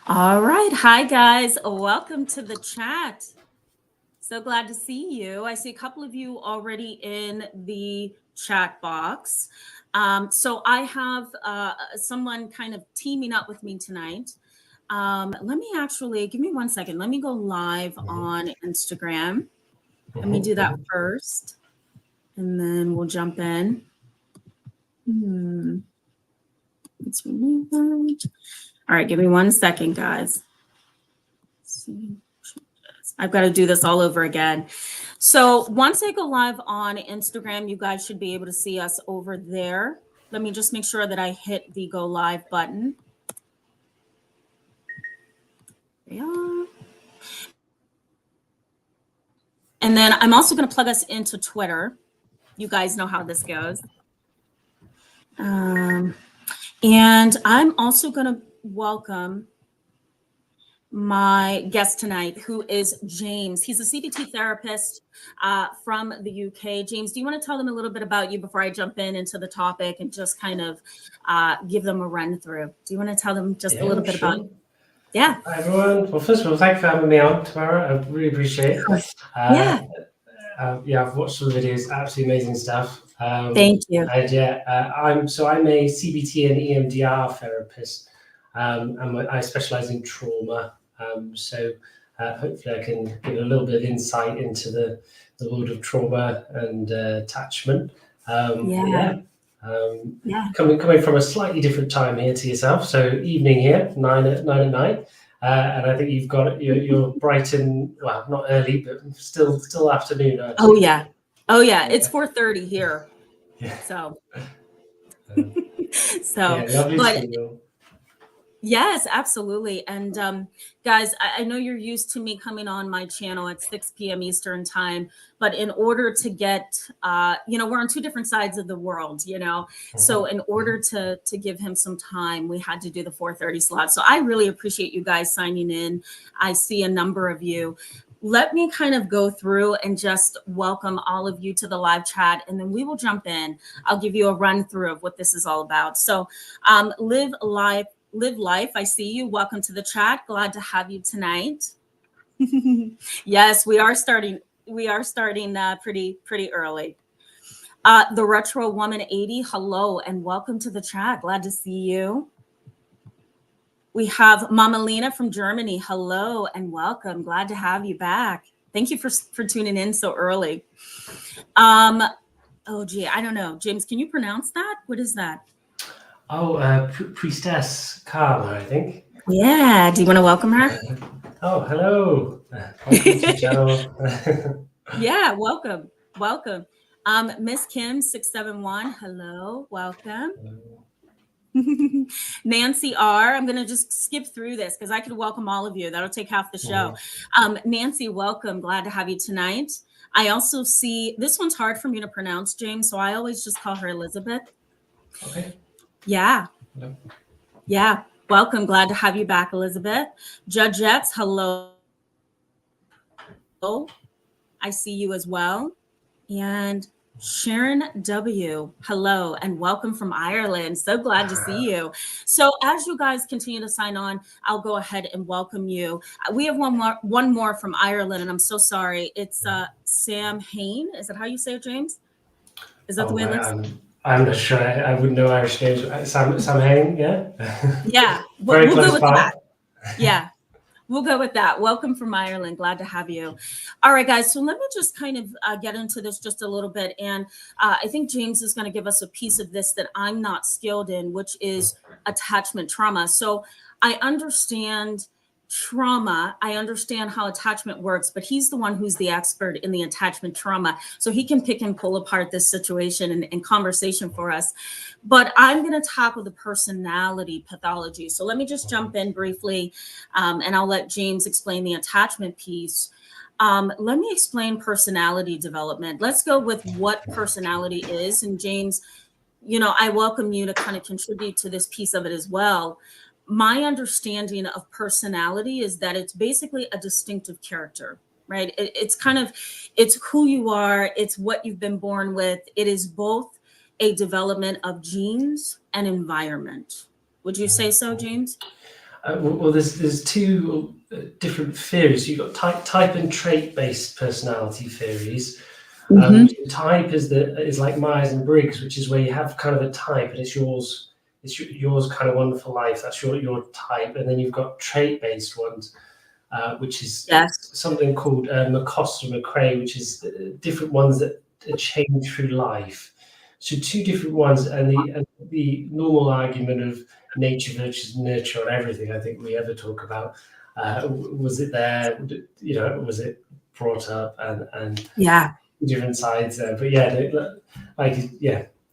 All right. Hi, guys. Welcome to the chat. So glad to see you. I see a couple of you already in the chat box. So I have someone kind of teaming up with me tonight. Let me actually give me 1 second. Let me go live on Instagram. Let me do that first, and then we'll jump in. Let's remove that. All right, give me 1 second, guys. Let's see. I've got to do this all over again. So once I go live on Instagram, you guys should be able to see us over there. Let me just make sure that I hit the go live button. There we are. And then I'm also going to plug us into Twitter. You guys know how this goes. And I'm also going to welcome my guest tonight, who is James. He's a CBT therapist from the UK. James, do you want to tell them a little bit about you before I jump into the topic and just kind of give them a run through? Do you want to tell them just a little bit about you? Yeah. Hi, everyone. Well, first of all, thank you for having me on, Tamara. I really appreciate it. I've watched some videos, absolutely amazing stuff. Thank you. And I'm a CBT and EMDR therapist, and I specialize in trauma. Hopefully I can give a little bit of insight into the world of trauma and attachment. Coming from a slightly different time here to yourself. So evening here, 9 at night. And I think you've got you're bright and, well, not early, but still afternoon. Oh yeah. It's 4:30 here. Yeah. So lovely to see you. Yes, absolutely. And guys, I know you're used to me coming on my channel at 6 p.m. Eastern time, but in order to get, we're on two different sides of the world, so in order to give him some time, we had to do the 4:30 slot. So I really appreciate you guys signing in. I see a number of you. Let me kind of go through and just welcome all of you to the live chat, and then we will jump in. I'll give you a run through of what this is all about. So Live life. I see you. Welcome to the chat. Glad to have you tonight. Yes, we are starting. Pretty early. The Retro Woman 80. Hello and welcome to the chat. Glad to see you. We have Mama Lena from Germany. Hello and welcome. Glad to have you back. Thank you for tuning in so early. I don't know. James, can you pronounce that? What is that? Priestess Karma, I think. Yeah. Do you want to welcome her? Oh, hello. Welcome to the channel. Yeah, welcome. Miss Kim 671. Hello, welcome. Nancy R. I'm going to just skip through this because I could welcome all of you. That'll take half the show. Nancy, welcome. Glad to have you tonight. I also see this one's hard for me to pronounce, James, so I always just call her Elizabeth. Okay. Yeah. Yeah. Welcome. Glad to have you back, Elizabeth. Judgettes, hello. I see you as well. And Sharon W. Hello and welcome from Ireland. So glad to see you. So as you guys continue to sign on, I'll go ahead and welcome you. We have one more from Ireland, and I'm so sorry. It's Sam Hain. Is that how you say it, James? Is that the way it looks? I'm not sure. I wouldn't know Irish names. Sam Hain, yeah? Yeah. We'll go with that. Yeah. We'll go with that. Welcome from Ireland. Glad to have you. All right, guys. So let me just kind of get into this just a little bit. And I think James is going to give us a piece of this that I'm not skilled in, which is attachment trauma. So I understand trauma. I understand how attachment works, but he's the one who's the expert in the attachment trauma. So he can pick and pull apart this situation and conversation for us. But I'm going to tackle the personality pathology. So let me just jump in briefly, and I'll let James explain the attachment piece. Let me explain personality development. Let's go with what personality is. And James, I welcome you to kind of contribute to this piece of it as well. My understanding of personality is that it's basically a distinctive character, right? It's who you are. It's what you've been born with. It is both a development of genes and environment. Would you say so, James? Well, there's two different theories. You've got type and trait-based personality theories. Type is like Myers and Briggs, which is where you have kind of a type and it's yours. It's yours kind of one for life. That's your type. And then you've got trait-based ones, which is something called McCost and McCrae, which is different ones that change through life. So two different ones, and the normal argument of nature versus nurture on everything I think we ever talk about. Was it there? Was it brought up and different sides there? But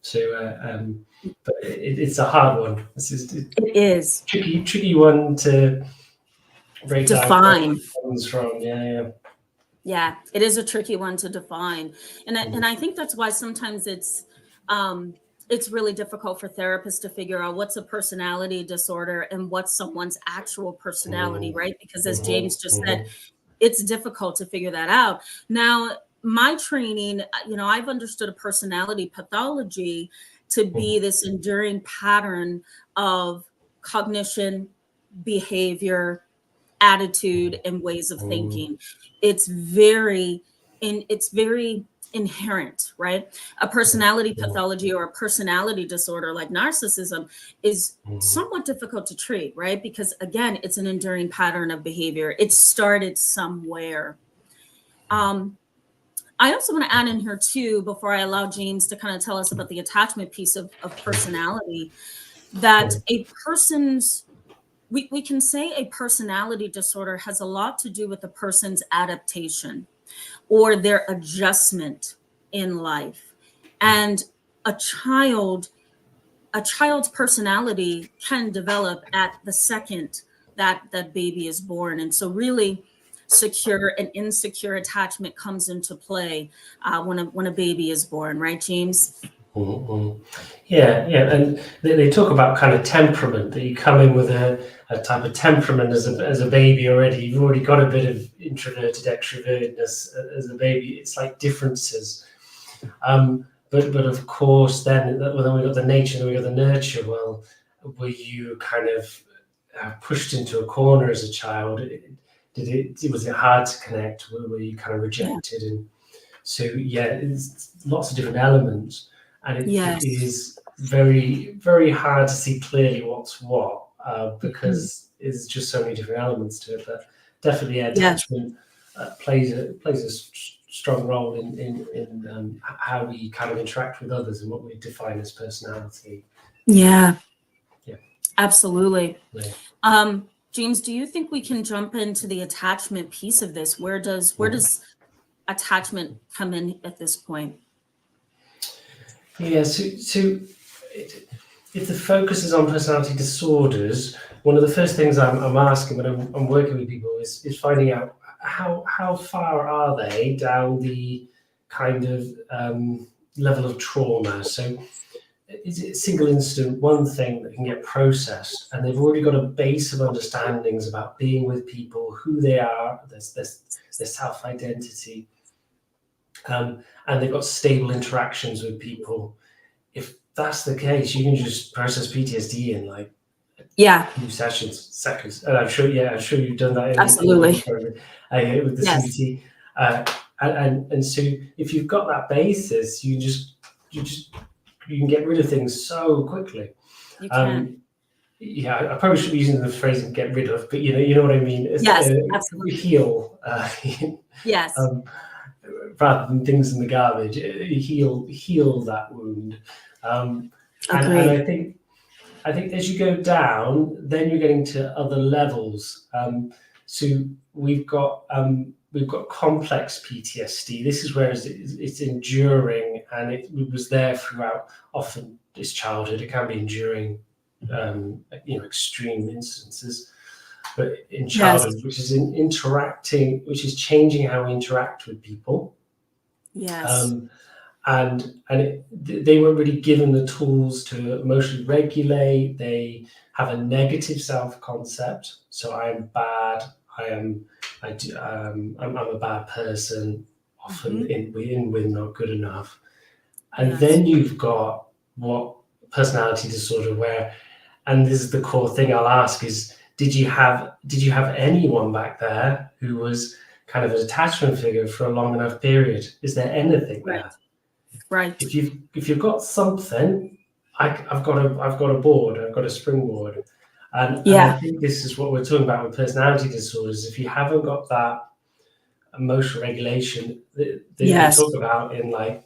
So, but it's a hard one. It is tricky one to break define. From. Yeah, it is a tricky one to define, and I think that's why sometimes it's really difficult for therapists to figure out what's a personality disorder and what's someone's actual personality, right? Because as James just said, it's difficult to figure that out. Now, my training, I've understood a personality pathology to be this enduring pattern of cognition, behavior, attitude, and ways of thinking. It's very inherent, right? A personality pathology or a personality disorder like narcissism is somewhat difficult to treat, right? Because again, it's an enduring pattern of behavior. It started somewhere. I also want to add in here too, before I allow James to kind of tell us about the attachment piece of personality, that a person's we can say a personality disorder has a lot to do with a person's adaptation or their adjustment in life. And a child's personality can develop at the second that baby is born. And so really secure and insecure attachment comes into play when a baby is born, right, James? Yeah, and they talk about kind of temperament, that you come in with a type of temperament as a baby already. You've already got a bit of introverted extrovertedness as a baby. It's like differences. But of course, then we got the nature and we got the nurture. Well, were you kind of pushed into a corner as a child? Was it hard to connect? Were you kind of rejected? And so it's lots of different elements. And it is very, very hard to see clearly what's what because there's just so many different elements to it. But definitely, attachment plays a strong role in how we kind of interact with others and what we define as personality. Yeah, absolutely. Yeah. James, do you think we can jump into the attachment piece of this? Where does attachment come in at this point? Yeah, so if the focus is on personality disorders, one of the first things I'm asking when I'm working with people is finding out how far are they down the kind of level of trauma. So is it a single incident, one thing that can get processed, and they've already got a base of understandings about being with people, who they are, their self-identity, and they've got stable interactions with people. If that's the case, you can just process PTSD in like a few seconds. And I'm sure you've done that. Absolutely. With the CBT. And so if you've got that basis, you can get rid of things so quickly. You can. I probably shouldn't be using the phrase "get rid of," but you know what I mean. Absolutely. Heal. Rather than things in the garbage, heal that wound. And I think as you go down, then you're getting to other levels. So we've got complex PTSD. This is where it's enduring, and it was there throughout often this childhood. It can be enduring, extreme instances, but in childhood, which is which is changing how we interact with people. Yes. They weren't really given the tools to emotionally regulate. They have a negative self-concept. So I am bad. I'm a bad person. Often in with not good enough. And then you've got what personality disorder and this is the core thing I'll ask is, did you have anyone back there who was kind of an attachment figure for a long enough period? Is there anything there? Right. If you've got something, I've got a board, I've got a springboard, and I think this is what we're talking about with personality disorders. If you haven't got that emotional regulation, they talk about in like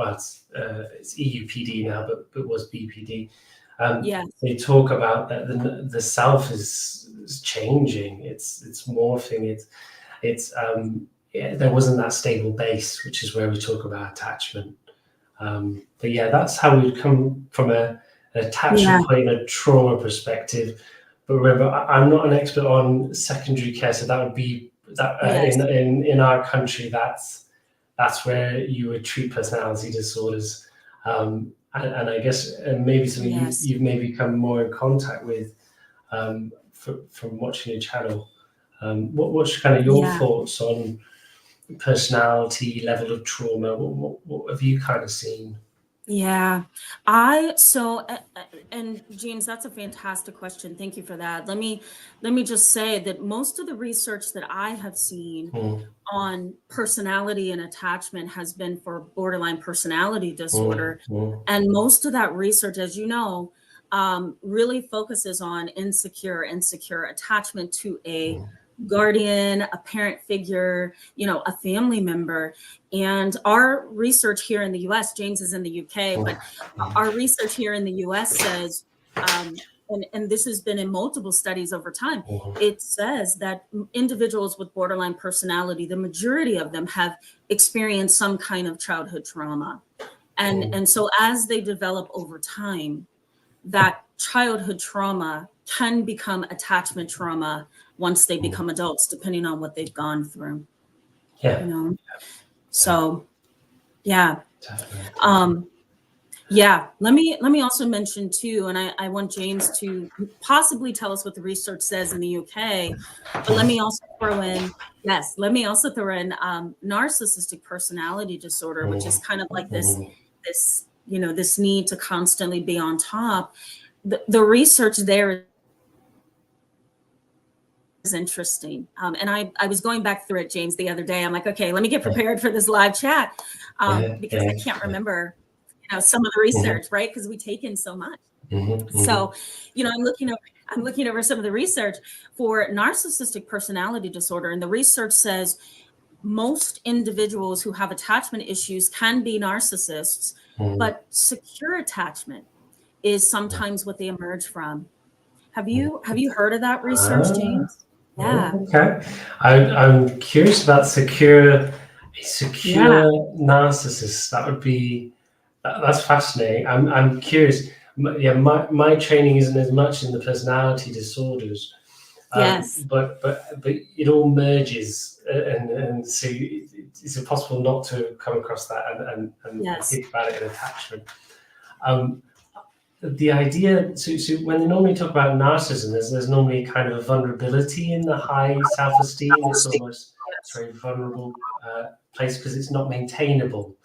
it's EUPD now, but it was BPD. They talk about that the self is changing. It's morphing. There wasn't that stable base, which is where we talk about attachment. But yeah, that's how we come from an attachment point and a trauma perspective. But remember, I'm not an expert on secondary care, so that would be that in our country. That's where you would treat personality disorders, and I guess maybe something you've maybe come more in contact with from watching your channel. What's kind of your thoughts on personality, level of trauma? What have you kind of seen? And James, that's a fantastic question. Thank you for that. Let me just say that most of the research that I have seen on personality and attachment has been for borderline personality disorder. And most of that research, as you know, really focuses on insecure attachment to a guardian, a parent figure, a family member. And our research here in the US, James is in the UK, but our research here in the US says, and this has been in multiple studies over time, it says that individuals with borderline personality, the majority of them have experienced some kind of childhood trauma. And so as they develop over time, that childhood trauma can become attachment trauma once they become adults, depending on what they've gone through. So let me also mention too, and I want James to possibly tell us what the research says in the UK, but let me also throw in narcissistic personality disorder, which is kind of like this need to constantly be on top. The research there is interesting. And I was going back through it, James, the other day. I'm like, okay, let me get prepared for this live chat because I can't remember, some of the research, right? Because we take in so much. So, I'm looking over some of the research for narcissistic personality disorder, and the research says most individuals who have attachment issues can be narcissists, but secure attachment is sometimes what they emerge from. Have you heard of that research, James? Okay. I'm curious about secure narcissist. That would be that's fascinating. I'm curious. My training isn't as much in the personality disorders. But it all merges, and so it's impossible not to come across that and think about it in attachment. The idea, so when they normally talk about narcissism, there's normally kind of a vulnerability in the high self-esteem. It's almost a very vulnerable place because it's not maintainable.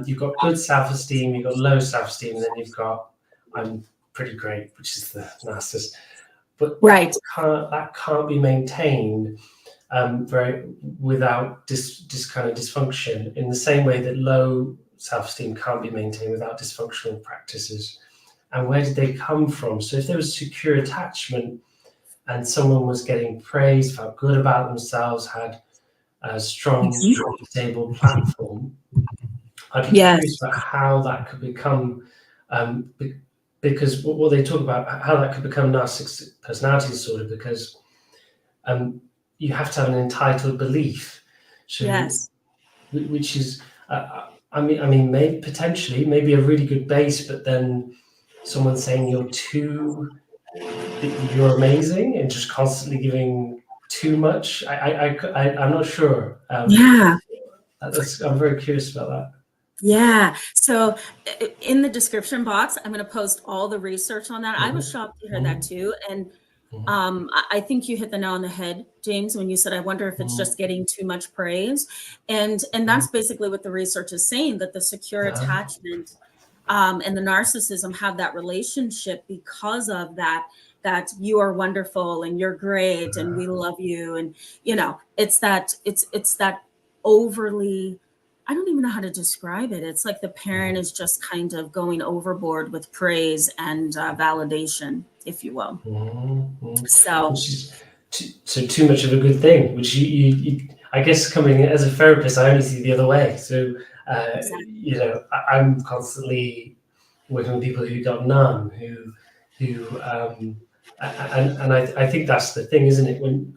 You've got good self-esteem, you've got low self-esteem, and then you've got I'm pretty great, which is the narcissist. But that can't be maintained without this kind of dysfunction, in the same way that low self-esteem can't be maintained without dysfunctional practices. And where did they come from? So if there was secure attachment and someone was getting praise, felt good about themselves, had a strong, stable platform, I'd be curious about how that could become, because what they talk about, how that could become narcissistic personality disorder, because you have to have an entitled belief. So, which is, maybe potentially maybe a really good base, but then someone saying you're amazing and just constantly giving too much. I'm not sure. I'm very curious about that. Yeah. So in the description box, I'm going to post all the research on that. I was shocked to hear that too. And I think you hit the nail on the head, James, when you said, I wonder if it's just getting too much praise. And that's basically what the research is saying, that the secure attachment and the narcissism have that relationship because of that that you are wonderful and you're great and we love you. And, it's that overly, I don't even know how to describe it. It's like the parent is just kind of going overboard with praise and validation, if you will. So, too much of a good thing, which you I guess coming as a therapist, I only see the other way. So, I'm constantly working with people who got none, and I think that's the thing, isn't it? When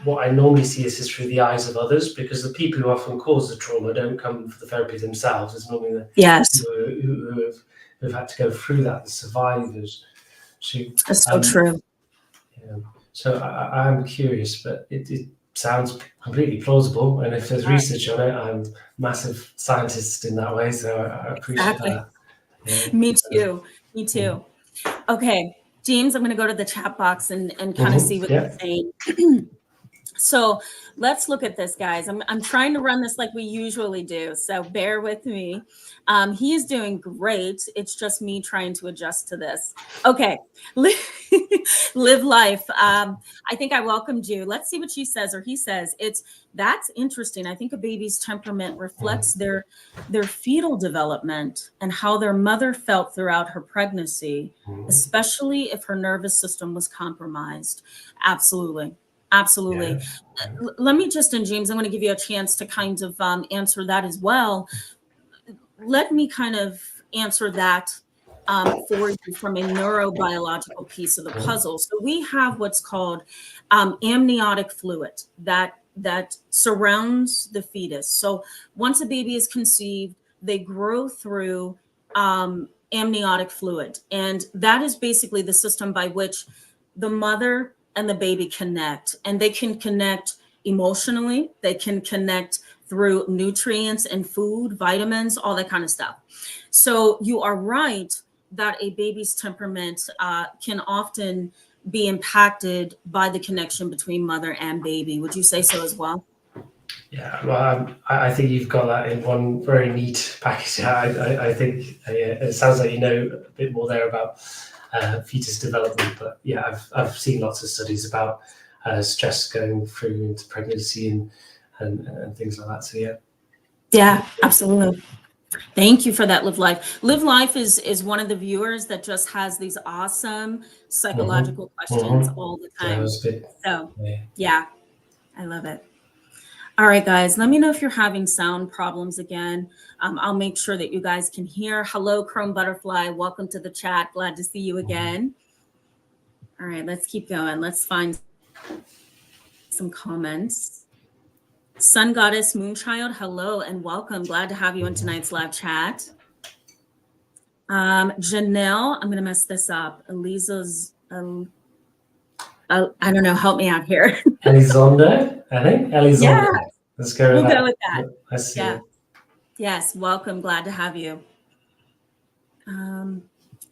what I normally see is through the eyes of others, because the people who often cause the trauma don't come for the therapy themselves. It's normally the people who've had to go through that, the survivors. So, that's so true. Yeah. So I'm curious, but it sounds completely plausible. And if there's research on it, I'm a massive scientist in that way. So I appreciate that. Yeah. Me too. Okay, James, I'm going to go to the chat box and kind of see what you're saying. So let's look at this, guys. I'm trying to run this like we usually do, so bear with me. He is doing great. It's just me trying to adjust to this. Okay, live life. I think I welcomed you. Let's see what she says or he says. That's interesting. I think a baby's temperament reflects their fetal development and how their mother felt throughout her pregnancy, especially if her nervous system was compromised. Absolutely. Yeah. Let me just, and James, I'm going to give you a chance to kind of answer that as well. Let me kind of answer that for you from a neurobiological piece of the puzzle. So we have what's called amniotic fluid that surrounds the fetus. So once a baby is conceived, they grow through amniotic fluid. And that is basically the system by which the mother and the baby connect, and they can connect emotionally. They can connect through nutrients and food, vitamins, all that kind of stuff. So you are right that a baby's temperament can often be impacted by the connection between mother and baby. Would you say so as well? Yeah, well, I think you've got that in one very neat package. I think it sounds like you know a bit more there about fetus development, but yeah, I've seen lots of studies about stress going through into pregnancy and things like that. So yeah, absolutely. Thank you for that, Live Life. Live Life is one of the viewers that just has these awesome psychological questions all the time. So yeah, I love it. All right, guys, let me know if you're having sound problems again. I'll make sure that you guys can hear. Hello, Chrome Butterfly. Welcome to the chat. Glad to see you again. All right, let's keep going. Let's find some comments. Sun Goddess Moonchild, hello and welcome. Glad to have you in tonight's live chat. Janelle, I'm going to mess this up. Elisa's, I don't know. Help me out here. Elizondo, I think. Elizondo. Yeah. Let's go with that. We'll go with that. Let's see. Yeah. Yes. Welcome. Glad to have you.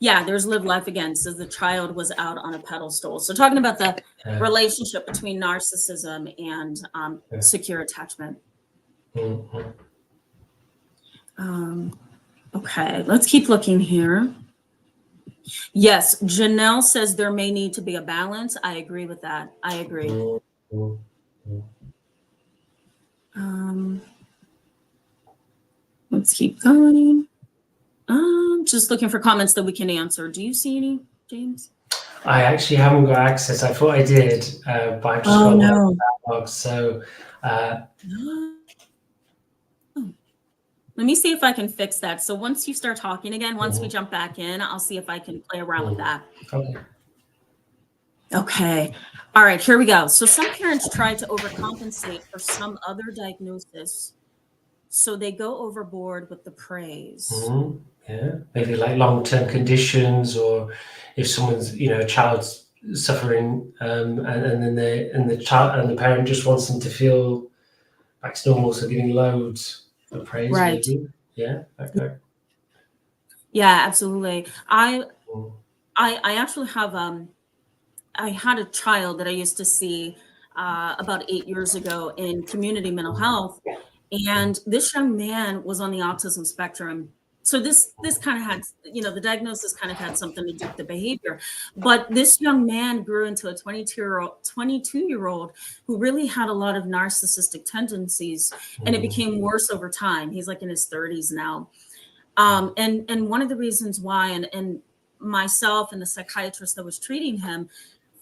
Yeah, there's Live Life again. Says the child was out on a pedestal. So talking about the relationship between narcissism and secure attachment. Okay, let's keep looking here. Yes, Janelle says there may need to be a balance. I agree with that. I agree. Let's keep going. Just looking for comments that we can answer. Do you see any, James? I actually haven't got access. I thought I did, but I've just got no backlog. So let me see if I can fix that. So once you start talking again, once we jump back in, I'll see if I can play around with that. Okay. All right, here we go. So some parents try to overcompensate for some other diagnosis. So they go overboard with the praise. Yeah, maybe like long-term conditions, or if someone's, a child's suffering, and then the child and the parent just wants them to feel back to normal, so giving loads of praise. Right. Maybe. Yeah. Okay. Yeah, absolutely. I actually have I had a child that I used to see about 8 years ago in community mental health. And this young man was on the autism spectrum. So this kind of had, the diagnosis kind of had something to do with the behavior. But this young man grew into a 22-year-old who really had a lot of narcissistic tendencies, and it became worse over time. He's like in his 30s now. And one of the reasons why, and myself and the psychiatrist that was treating him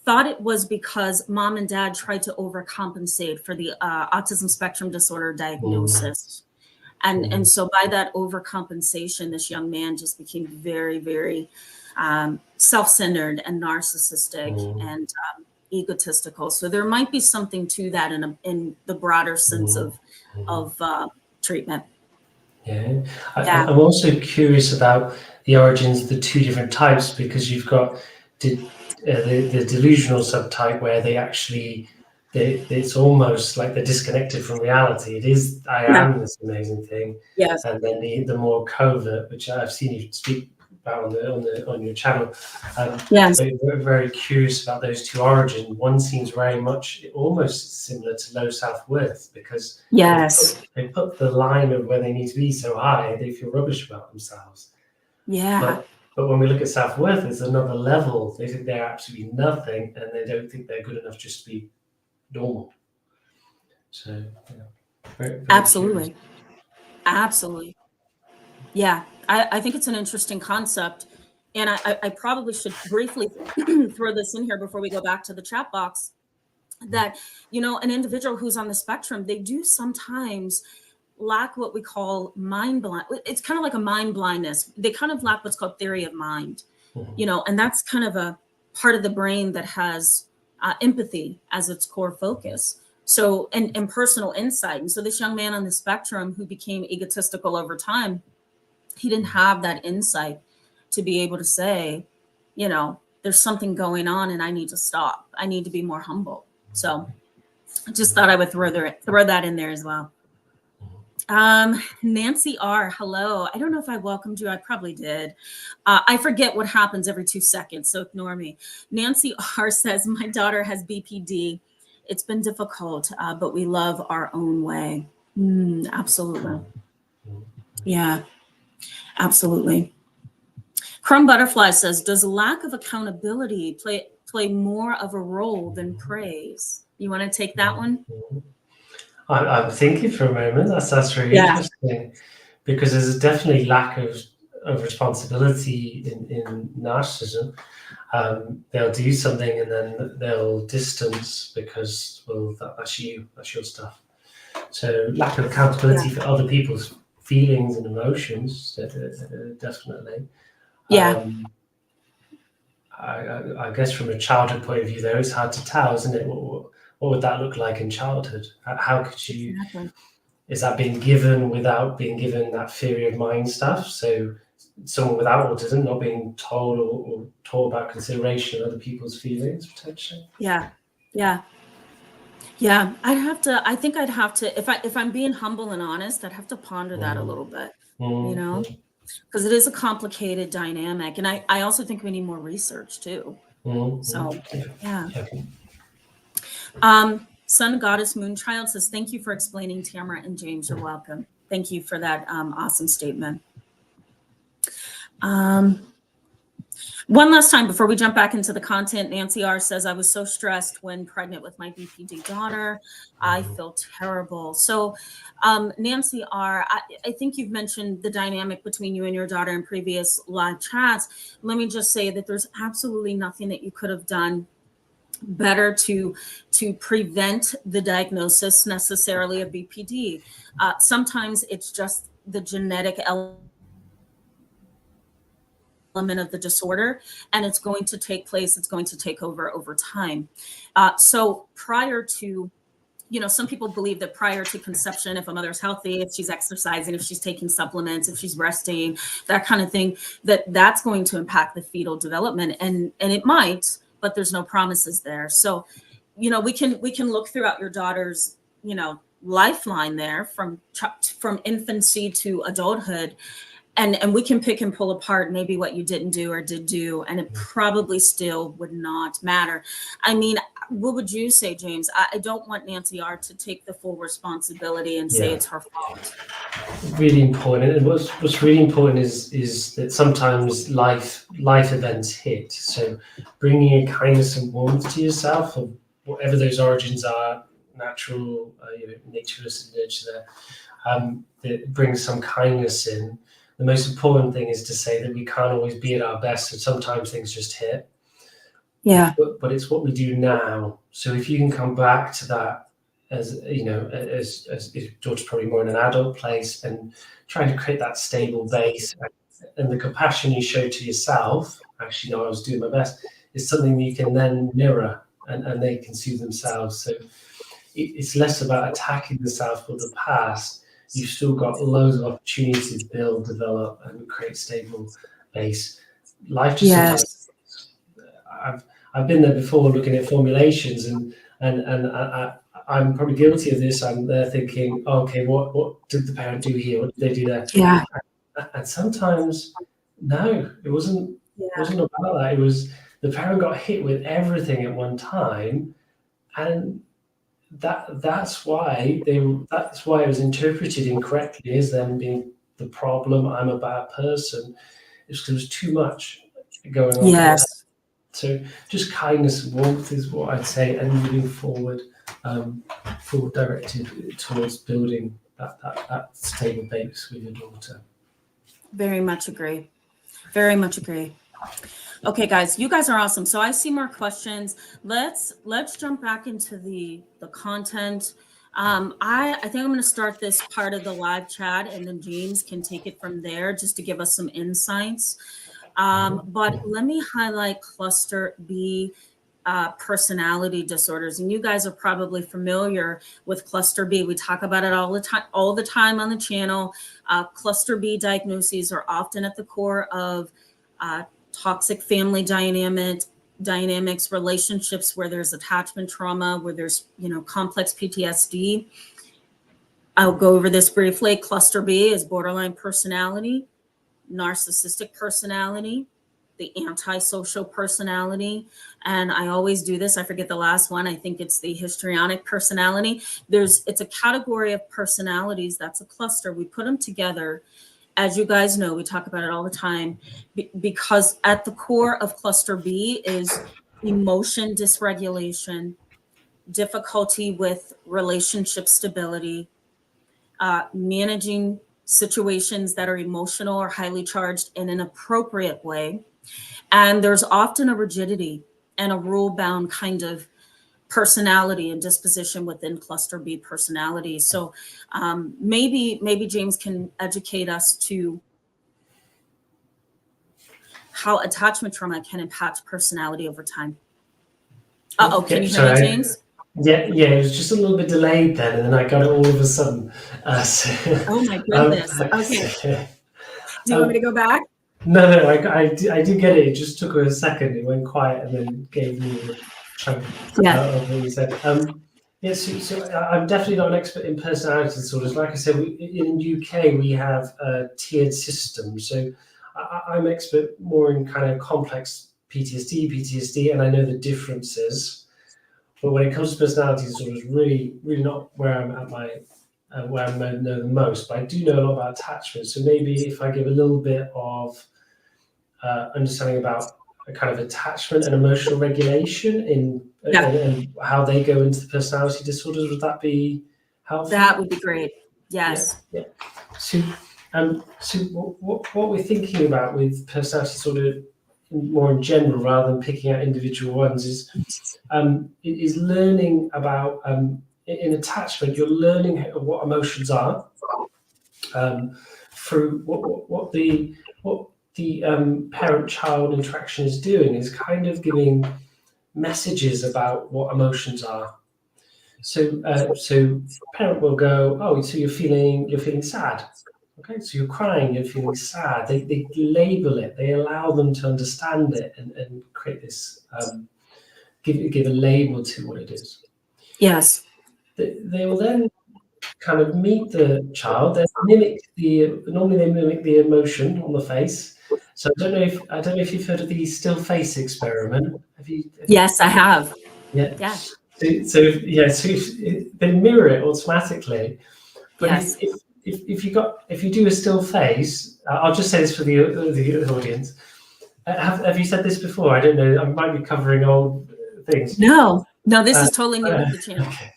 thought it was because mom and dad tried to overcompensate for the autism spectrum disorder diagnosis. And so by that overcompensation, this young man just became very, very self-centered and narcissistic and egotistical. So there might be something to that in the broader sense of treatment. Yeah. I'm also curious about the origins of the two different types, because you've got the delusional subtype where they actually, it's almost like they're disconnected from reality. It is, I am this amazing thing. Yes. And then the more covert, which I've seen you speak about on your channel. Yes. We're very curious about those two origins. One seems very much almost similar to low self-worth, because they put the line of where they need to be so high, they feel rubbish about themselves. Yeah. But when we look at self-worth, there's another level. They think they're absolutely nothing, and they don't think they're good enough just to be normal. So, very Absolutely. curious. Absolutely. Yeah. I think it's an interesting concept. And I probably should briefly throw this in here before we go back to the chat box, that, an individual who's on the spectrum, they do sometimes lack what we call mind blind. It's kind of like a mind blindness. They kind of lack what's called theory of mind, and that's kind of a part of the brain that has empathy as its core focus. So, and personal insight. And so this young man on the spectrum who became egotistical over time, he didn't have that insight to be able to say, there's something going on and I need to stop. I need to be more humble. So I just thought I would throw that in there as well. Nancy R, hello. I don't know if I welcomed you. I probably did. I forget what happens every 2 seconds, so ignore me. Nancy R says, my daughter has BPD. It's been difficult, but we love our own way. Absolutely. Yeah, absolutely. Crumb Butterfly says, does lack of accountability play more of a role than praise? You want to take that one? I'm thinking for a moment. That's really interesting, because there's definitely lack of responsibility in narcissism. They'll do something and then they'll distance because, well, that's your stuff. So lack of accountability for other people's feelings and emotions, definitely. Yeah. I guess from a childhood point of view, though, it's hard to tell, isn't it? What would that look like in childhood? How could you? Exactly. Is that being given without being given that theory of mind stuff? So someone without autism not being told or taught about consideration of other people's feelings, potentially. Yeah. I think I'd have to, if I'm being humble and honest, I'd have to ponder that a little bit, because it is a complicated dynamic. And I also think we need more research too. So, yeah. Sun Goddess Moonchild says, thank you for explaining, Tamara and James. You're welcome. Thank you for that awesome statement. One last time before we jump back into the content, Nancy R says, I was so stressed when pregnant with my BPD daughter. I feel terrible. So Nancy R, I think you've mentioned the dynamic between you and your daughter in previous live chats. Let me just say that there's absolutely nothing that you could have done better to prevent the diagnosis necessarily of BPD. Sometimes it's just the genetic element of the disorder, and it's going to take over time. So prior to, some people believe that prior to conception, if a mother's healthy, if she's exercising, if she's taking supplements, if she's resting, that kind of thing, that's going to impact the fetal development, and it might, but there's no promises there. So, we can look throughout your daughter's, lifeline there from infancy to adulthood. And we can pick and pull apart maybe what you didn't do or did do, and it probably still would not matter. I mean, what would you say, James? I don't want Nancy R to take the full responsibility and say it's her fault. Really important, and what's really important is that sometimes life events hit. So bringing a kindness and warmth to yourself, or whatever those origins are, natural, nature versus nurture, that brings some kindness in. The most important thing is to say that we can't always be at our best, and sometimes things just hit. Yeah. But it's what we do now. So if you can come back to that, as George's probably more in an adult place, and trying to create that stable base, and the compassion you show to yourself, actually, I was doing my best, is something that you can then mirror, and they can see themselves. So it's less about attacking the self or the past. You've still got loads of opportunities to build, develop, and create stable base. Life just I've been there before, looking at formulations, and I'm probably guilty of this. I'm there thinking, okay, what did the parent do here? What did they do there? Yeah. And sometimes, no, it wasn't about that. It was the parent got hit with everything at one time, and that's why it was interpreted incorrectly as them being the problem. I'm a bad person. It's because there was too much going on. Yes. So just kindness and warmth is what I'd say, and moving forward, forward directed towards building that stable base with your daughter. Very much agree. Very much agree. Okay, guys, you guys are awesome. So I see more questions. Let's jump back into the content. I think I'm going to start this part of the live chat, and then James can take it from there just to give us some insights. But let me highlight cluster B personality disorders. And you guys are probably familiar with cluster B. We talk about it all the time on the channel. Cluster B diagnoses are often at the core of toxic family dynamics, relationships where there's attachment trauma, where there's complex PTSD. I'll go over this briefly. Cluster B is borderline personality, narcissistic personality, the antisocial personality, and I always do this. I forget the last one. I think it's the histrionic personality. It's a category of personalities that's a cluster. We put them together. As you guys know, we talk about it all the time, because at the core of cluster B is emotion dysregulation, difficulty with relationship stability, managing situations that are emotional or highly charged in an appropriate way. And there's often a rigidity and a rule-bound kind of personality and disposition within cluster B personality. So maybe James can educate us to how attachment trauma can impact personality over time. Can you hear me, James? Yeah, it was just a little bit delayed then, and then I got it all of a sudden. Oh my goodness. Okay. Do you want me to go back? No, I did get it. It just took a second. It went quiet and then gave me the chunk of what you said. So I'm definitely not an expert in personality disorders. Like I said, in UK we have a tiered system. So I'm expert more in kind of complex PTSD, and I know the differences. But when it comes to personality disorders, really not where I'm at where I know the most. But I do know a lot about attachment. So maybe if I give a little bit of understanding about a kind of attachment and emotional regulation and how they go into the personality disorders, would that be helpful? That would be great. Yes. Yeah. So what we're thinking about with personality disorder more in general, rather than picking out individual ones, is learning about in attachment. You're learning what emotions are through what the parent-child interaction is doing, is kind of giving messages about what emotions are. So parent will go, oh, so you're feeling sad. Okay, so you're crying, you're feeling sad. They label it, they allow them to understand it and create this, give a label to what it is. Yes. They will then kind of meet the child. Normally they mimic the emotion on the face. So I don't know if you've heard of the still face experiment. Yes, I have. Yeah. Yeah. So they mirror it automatically. But Yes. if you do a still face, I'll just say this for the audience. Have you said this before? I don't know. I might be covering old things. No, this is totally new to the channel. Okay.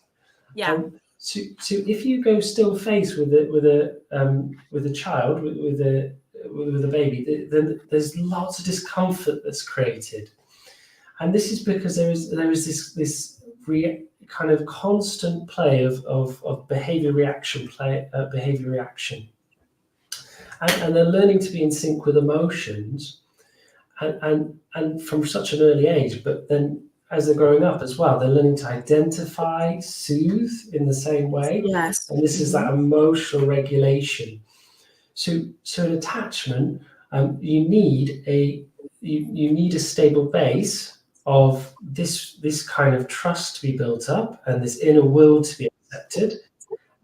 Yeah. So if you go still face with a child, with a baby, then there's lots of discomfort that's created, and this is because there is this kind of constant play of behavior reaction and they're learning to be in sync with emotions, and from such an early age. But then as they're growing up as well, they're learning to identify, soothe in the same way. Yes. And this is that emotional regulation. So in attachment, you need a stable base of this kind of trust to be built up and this inner will to be accepted.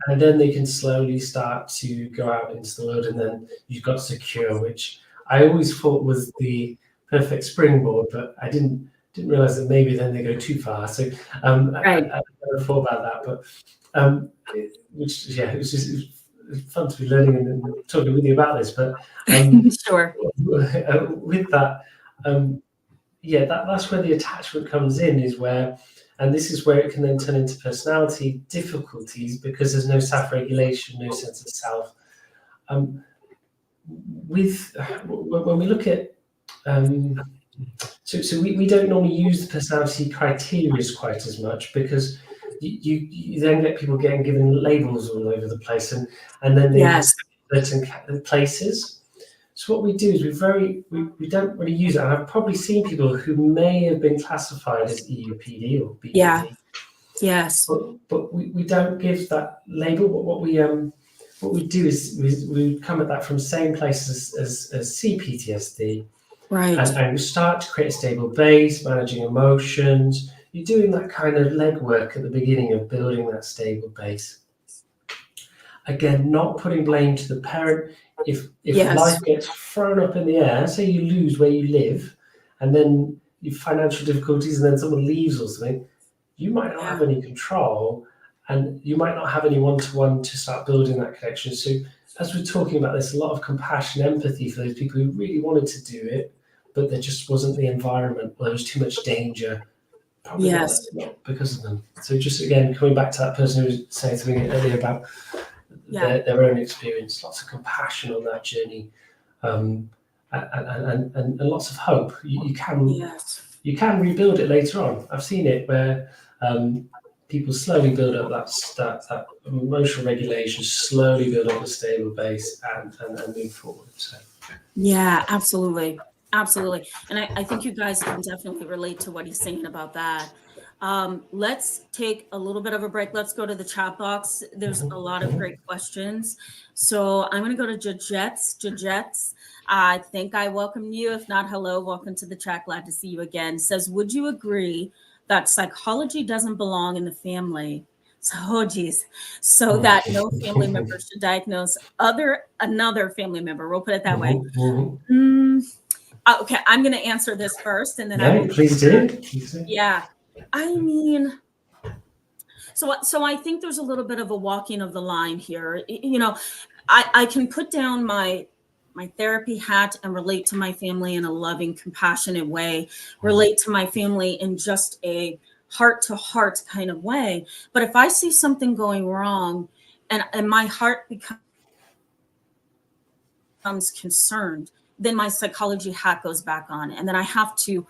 And then they can slowly start to go out into the world, and then you've got secure, which I always thought was the perfect springboard, but I didn't realize that maybe then they go too far. So Right. I never thought about that, but it was fun to be learning and talking with you about this. But Sure. with that, that's where the attachment comes in, and this is where it can then turn into personality difficulties because there's no self-regulation, no sense of self. When we look at, so we don't normally use the personality criteria quite as much, because you then get people getting given labels all over the place, and then they Yes. certain places. So what we do is we don't really use it. And I've probably seen people who may have been classified as EUPD or BPD. Yeah. Yes. But we don't give that label. But what we do is we come at that from the same place as CPTSD. Right. And we start to create a stable base, managing emotions. You're doing that kind of legwork at the beginning of building that stable base. Again, not putting blame to the parent. If life gets thrown up in the air, say you lose where you live, and then you have financial difficulties, and then someone leaves or something, you might not have any control, and you might not have any one-to-one to start building that connection. So as we're talking about this, a lot of compassion, empathy for those people who really wanted to do it, but there just wasn't the environment, where there was too much danger, probably not because of them. So just again, coming back to that person who was saying something earlier about their own experience, lots of compassion on that journey, and lots of hope. You can rebuild it later on. I've seen it where people slowly build up that emotional regulation, slowly build up a stable base, and move forward. So yeah, absolutely. And I think you guys can definitely relate to what he's saying about that. Let's take a little bit of a break. Let's go to the chat box. There's a lot of great questions. So I'm going to go to Jajets. I think I welcome you. If not, hello, welcome to the chat. Glad to see you again. Says, would you agree that psychology doesn't belong in the family? So that no family member should diagnose another family member. We'll put it that way. Okay, I'm going to answer this first, and then please do. Yeah, I mean, so I think there's a little bit of a walking of the line here. You know, I can put down my therapy hat and relate to my family in a loving, compassionate way, relate to my family in just a heart-to-heart kind of way. But if I see something going wrong and my heart becomes concerned, then my psychology hat goes back on, and then I have to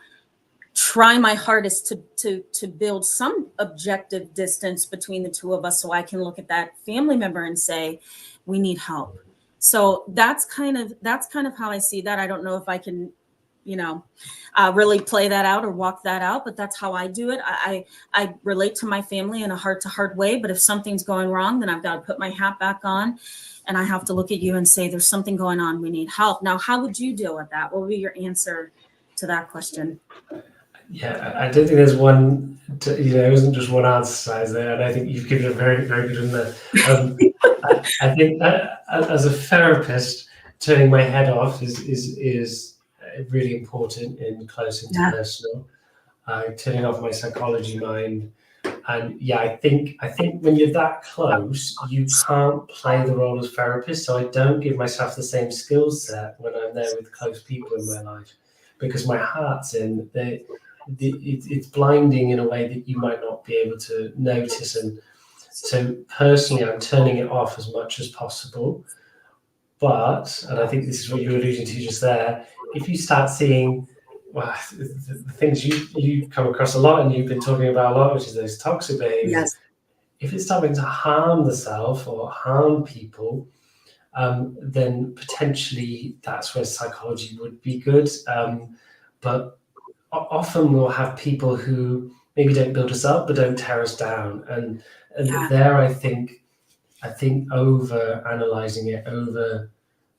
try my hardest to build some objective distance between the two of us, so I can look at that family member and say, we need help. So that's kind of how I see that. I don't know if I can, really play that out or walk that out, but that's how I do it. I relate to my family in a heart-to-heart way, but if something's going wrong, then I've got to put my hat back on, and I have to look at you and say, there's something going on, we need help. Now, how would you deal with that? What would be your answer to that question? Yeah, I don't think there's one, it wasn't just one answer size there, and I think you've given a very, very good one there. I think as a therapist, turning my head off is really important in close interpersonal. turning off my psychology mind. And yeah, I think when you're that close, you can't play the role as therapist. So I don't give myself the same skill set when I'm there with close people in my life, because my heart's in. It's blinding in a way that you might not be able to notice. And so personally, I'm turning it off as much as possible. But, and I think this is what you were alluding to just there, if you start seeing, well, the things you come across a lot and you've been talking about a lot, which is those toxic behaviors. Yes. If it's starting to harm the self or harm people, then potentially that's where psychology would be good. But often we'll have people who maybe don't build us up but don't tear us down, and there I think over analyzing it, over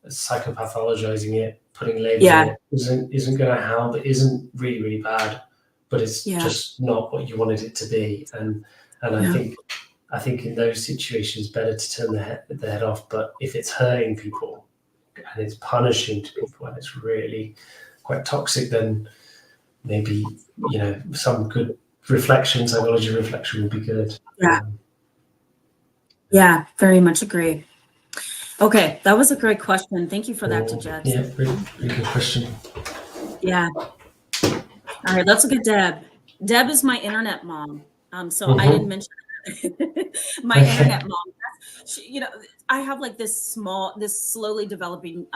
psychopathologizing it, putting labels on it isn't going to help. It isn't really bad, but it's just not what you wanted it to be. And I think in those situations, better to turn the head off. But if it's hurting people and it's punishing to people and it's really quite toxic, then maybe, some good psychology reflection would be good. Yeah, very much agree. Okay, that was a great question. Thank you for that, Jeb. Yeah, really good question. Yeah. All right, let's look at Deb. Deb is my internet mom. So I didn't mention my internet mom. She, I have like this slowly developing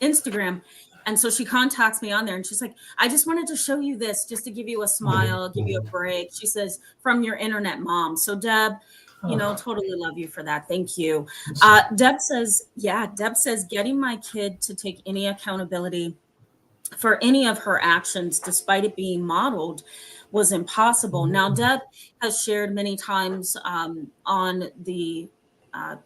Instagram. And so she contacts me on there and she's like, I just wanted to show you this just to give you a smile, give you a break. She says, from your internet mom. So Deb, totally love you for that. Thank you. Deb says, getting my kid to take any accountability for any of her actions, despite it being modeled, was impossible. Now, Deb has shared many times on the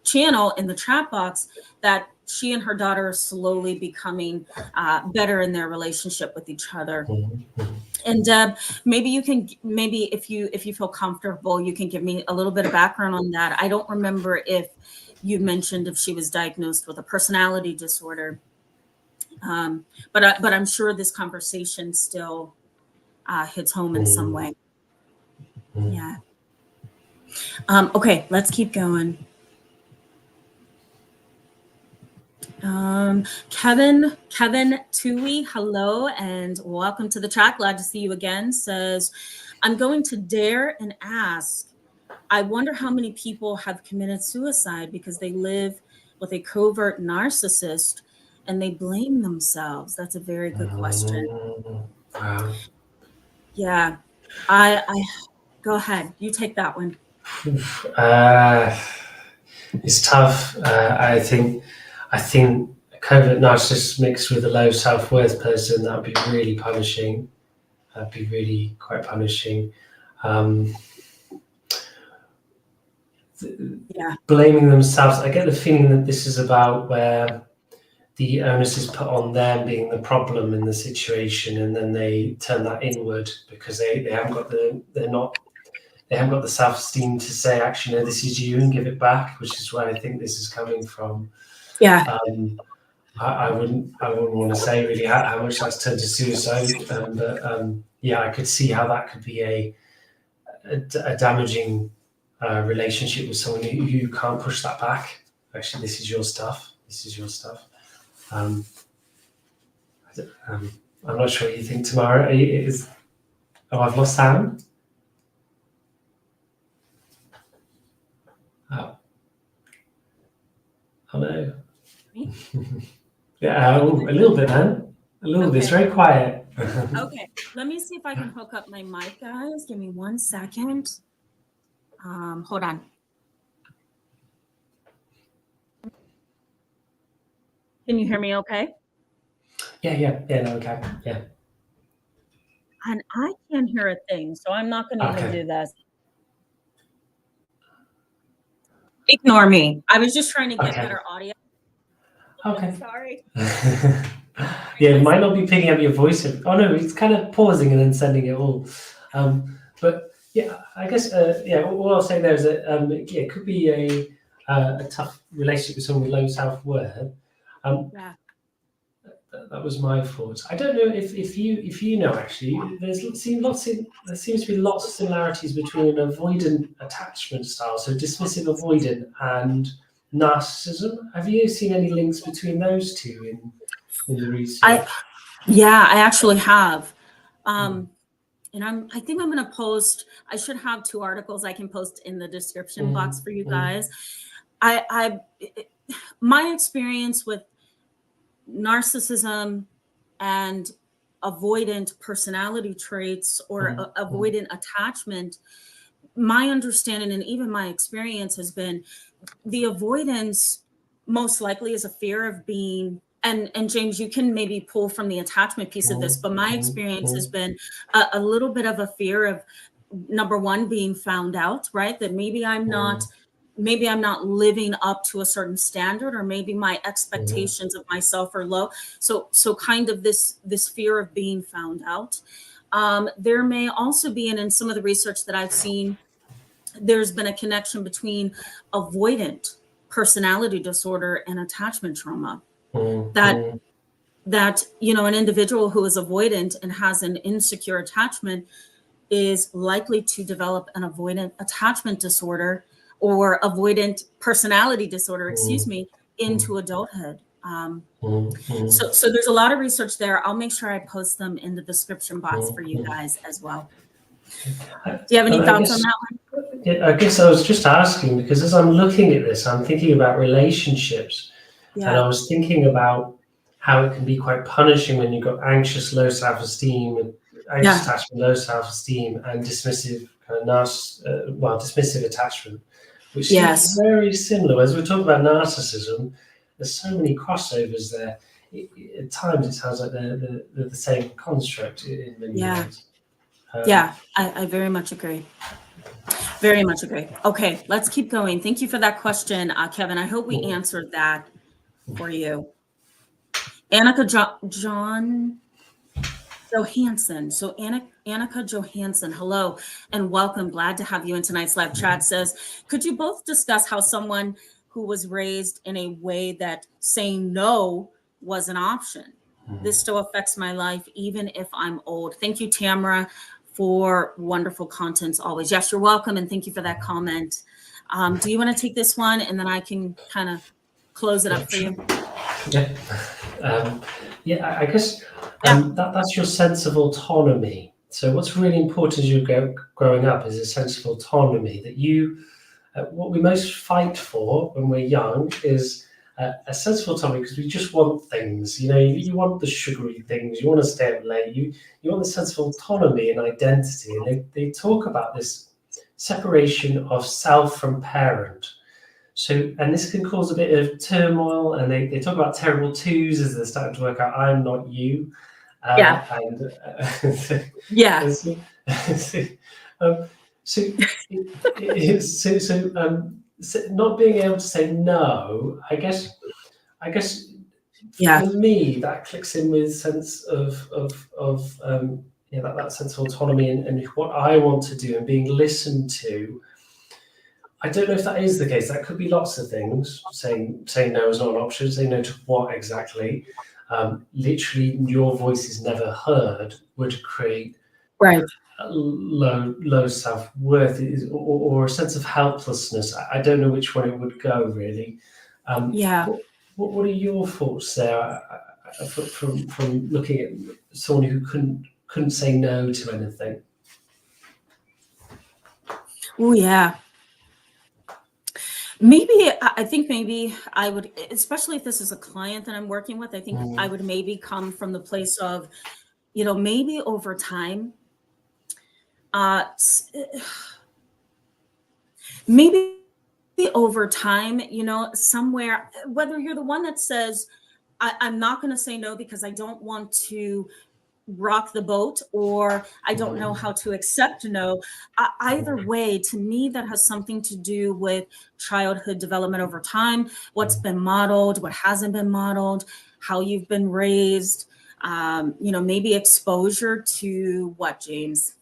channel in the chat box that she and her daughter are slowly becoming better in their relationship with each other. And Deb, maybe if you feel comfortable, you can give me a little bit of background on that. I don't remember if you mentioned if she was diagnosed with a personality disorder, but I'm sure this conversation still hits home in some way. Yeah. Okay, let's keep going. Kevin Tui, hello and welcome to the chat. Glad to see you again. Says, I'm going to dare and ask, I wonder how many people have committed suicide because they live with a covert narcissist and they blame themselves. That's a very good question. Wow. Yeah, I go ahead. You take that one. It's tough. I think a covert narcissist mixed with a low self-worth person, that would be really punishing. That'd be really quite punishing. Blaming themselves. I get the feeling that this is about where the onus is put on them being the problem in the situation, and then they turn that inward because they haven't got the self-esteem to say, actually, no, this is you, and give it back, which is where I think this is coming from. Yeah. I wouldn't want to say really how much that's turned to suicide, but I could see how that could be a damaging relationship with someone who can't push that back. Actually, this is your stuff. I'm not sure what you think, Tamara. I've lost sound. Oh no. Yeah, a little bit, man. A little bit. It's very quiet. Okay, let me see if I can hook up my mic, guys. Give me 1 second. Hold on. Can you hear me okay? Yeah, no, okay, yeah. And I can't hear a thing, so I'm not going to even do this. Ignore me. I was just trying to get better audio. Okay. Sorry. Yeah, it might not be picking up your voice. Oh no, it's kind of pausing and then sending it all. But yeah, I guess all I'll say there is that it could be a tough relationship with someone with low self-worth. that was my thoughts. I don't know if you know, actually, there seems to be lots of similarities between an avoidant attachment style, so dismissive avoidant, and narcissism. Have you seen any links between those two in the research? I actually have. And I think I'm going to post, I should have 2 articles I can post in the description box for you guys. My experience with narcissism and avoidant personality traits or avoidant attachment, my understanding and even my experience has been the avoidance most likely is a fear of being, and James, you can maybe pull from the attachment piece of this, but my experience has been a little bit of a fear of, number one, being found out, right? That maybe I'm not living up to a certain standard, or maybe my expectations of myself are low. So kind of this fear of being found out. There may also be, and in some of the research that I've seen, there's been a connection between avoidant personality disorder and attachment trauma. That an individual who is avoidant and has an insecure attachment is likely to develop an avoidant attachment disorder or avoidant personality disorder, into adulthood. So there's a lot of research there. I'll make sure I post them in the description box for you guys as well. Do you have any thoughts on that one? Yeah, I guess I was just asking because as I'm looking at this, I'm thinking about relationships, and I was thinking about how it can be quite punishing when you've got anxious, low self-esteem, anxious attachment, low self-esteem, and dismissive kind of dismissive attachment, which seems very similar. As we're talking about narcissism, there's so many crossovers there. At times, it sounds like they're the same construct in many ways. I very much agree. Very much agree. Okay, let's keep going. Thank you for that question, Kevin. I hope we answered that for you. Annika Johansson. So Annika Johansson, hello and welcome. Glad to have you in tonight's live chat. Says, could you both discuss how someone who was raised in a way that saying no was an option? This still affects my life, even if I'm old. Thank you, Tamara, for wonderful contents always. Yes, you're welcome. And thank you for that comment. Do you want to take this one and then I can kind of close it up for you? I guess that's your sense of autonomy. So what's really important as you're growing up is a sense of autonomy, that what we most fight for when we're young is a sense of autonomy, because we just want things. You want the sugary things, you want to stay up late, you want the sense of autonomy and identity. And they talk about this separation of self from parent. So, and this can cause a bit of turmoil, and they talk about terrible twos as they're starting to work out, I'm not you. So not being able to say no, I guess for me that clicks in with sense of that sense of autonomy and what I want to do and being listened to. I don't know if that is the case. That could be lots of things. Saying no is not an option. Saying no to what exactly? Literally, your voice is never heard would create low self-worth or a sense of helplessness. I don't know which one it would go really. What are your thoughts there from looking at someone who couldn't say no to anything? Oh yeah. I think maybe I would, especially if this is a client that I'm working with, I think I would maybe come from the place of, maybe over time, somewhere, whether you're the one that says, I'm not going to say no because I don't want to rock the boat, or I don't know how to accept no. Either way, to me, that has something to do with childhood development over time, what's been modeled, what hasn't been modeled, how you've been raised, maybe exposure to what, James?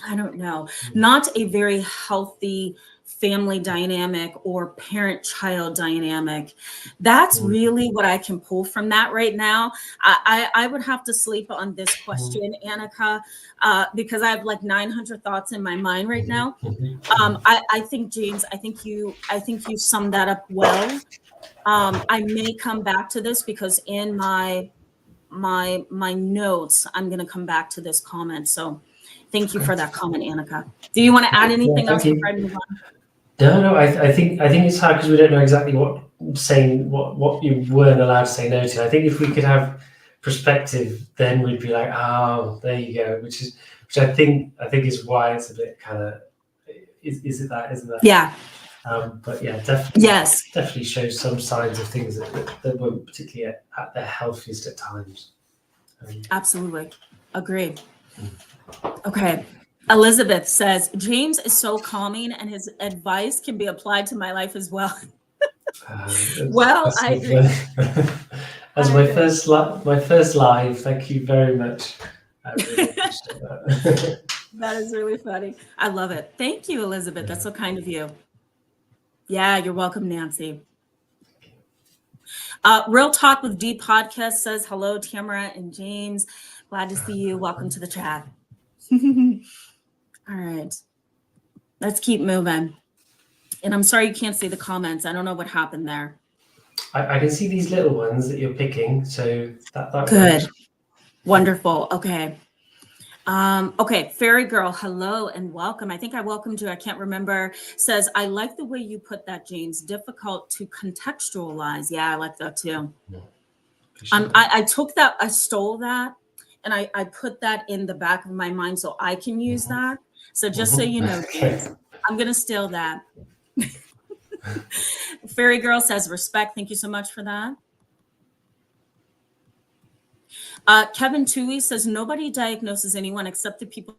I don't know. Not a very healthy family dynamic or parent-child dynamic. That's really what I can pull from that right now. I would have to sleep on this question, Annika, because I have like 900 thoughts in my mind right now. I think, James, I think you summed that up well. I may come back to this because in my notes, I'm going to come back to this comment. So thank you for that comment, Annika. Do you want to add anything else before I move on? No. I think it's hard because we don't know exactly what you weren't allowed to say no to. I think if we could have perspective, then we'd be like, oh, there you go, which I think is why it's a bit kind of is it that, isn't that? Yeah. But yeah, definitely. Yes. Definitely shows some signs of things that weren't particularly at their healthiest at times. Absolutely. Agreed. Okay. Elizabeth says, James is so calming and his advice can be applied to my life as well. Well, I agree. As my first live, thank you very much. I really appreciate that. That is really funny. I love it. Thank you, Elizabeth. That's so kind of you. Yeah, you're welcome, Nancy. Real Talk with D podcast says, hello, Tamara and James. Glad to see you. Welcome to the chat. All right. Let's keep moving. And I'm sorry you can't see the comments. I don't know what happened there. I can see these little ones that you're picking. So that good. Works. Wonderful. Okay. Okay, Fairy Girl, hello and welcome. I think I welcomed you. I can't remember. Says, I like the way you put that, James. Difficult to contextualize. Yeah, I like that too. I took that, I stole that, and I put that in the back of my mind so I can use that. So just so you know, James, I'm going to steal that. Fairy Girl says, respect. Thank you so much for that. Kevin Toohey says, nobody diagnoses anyone except the people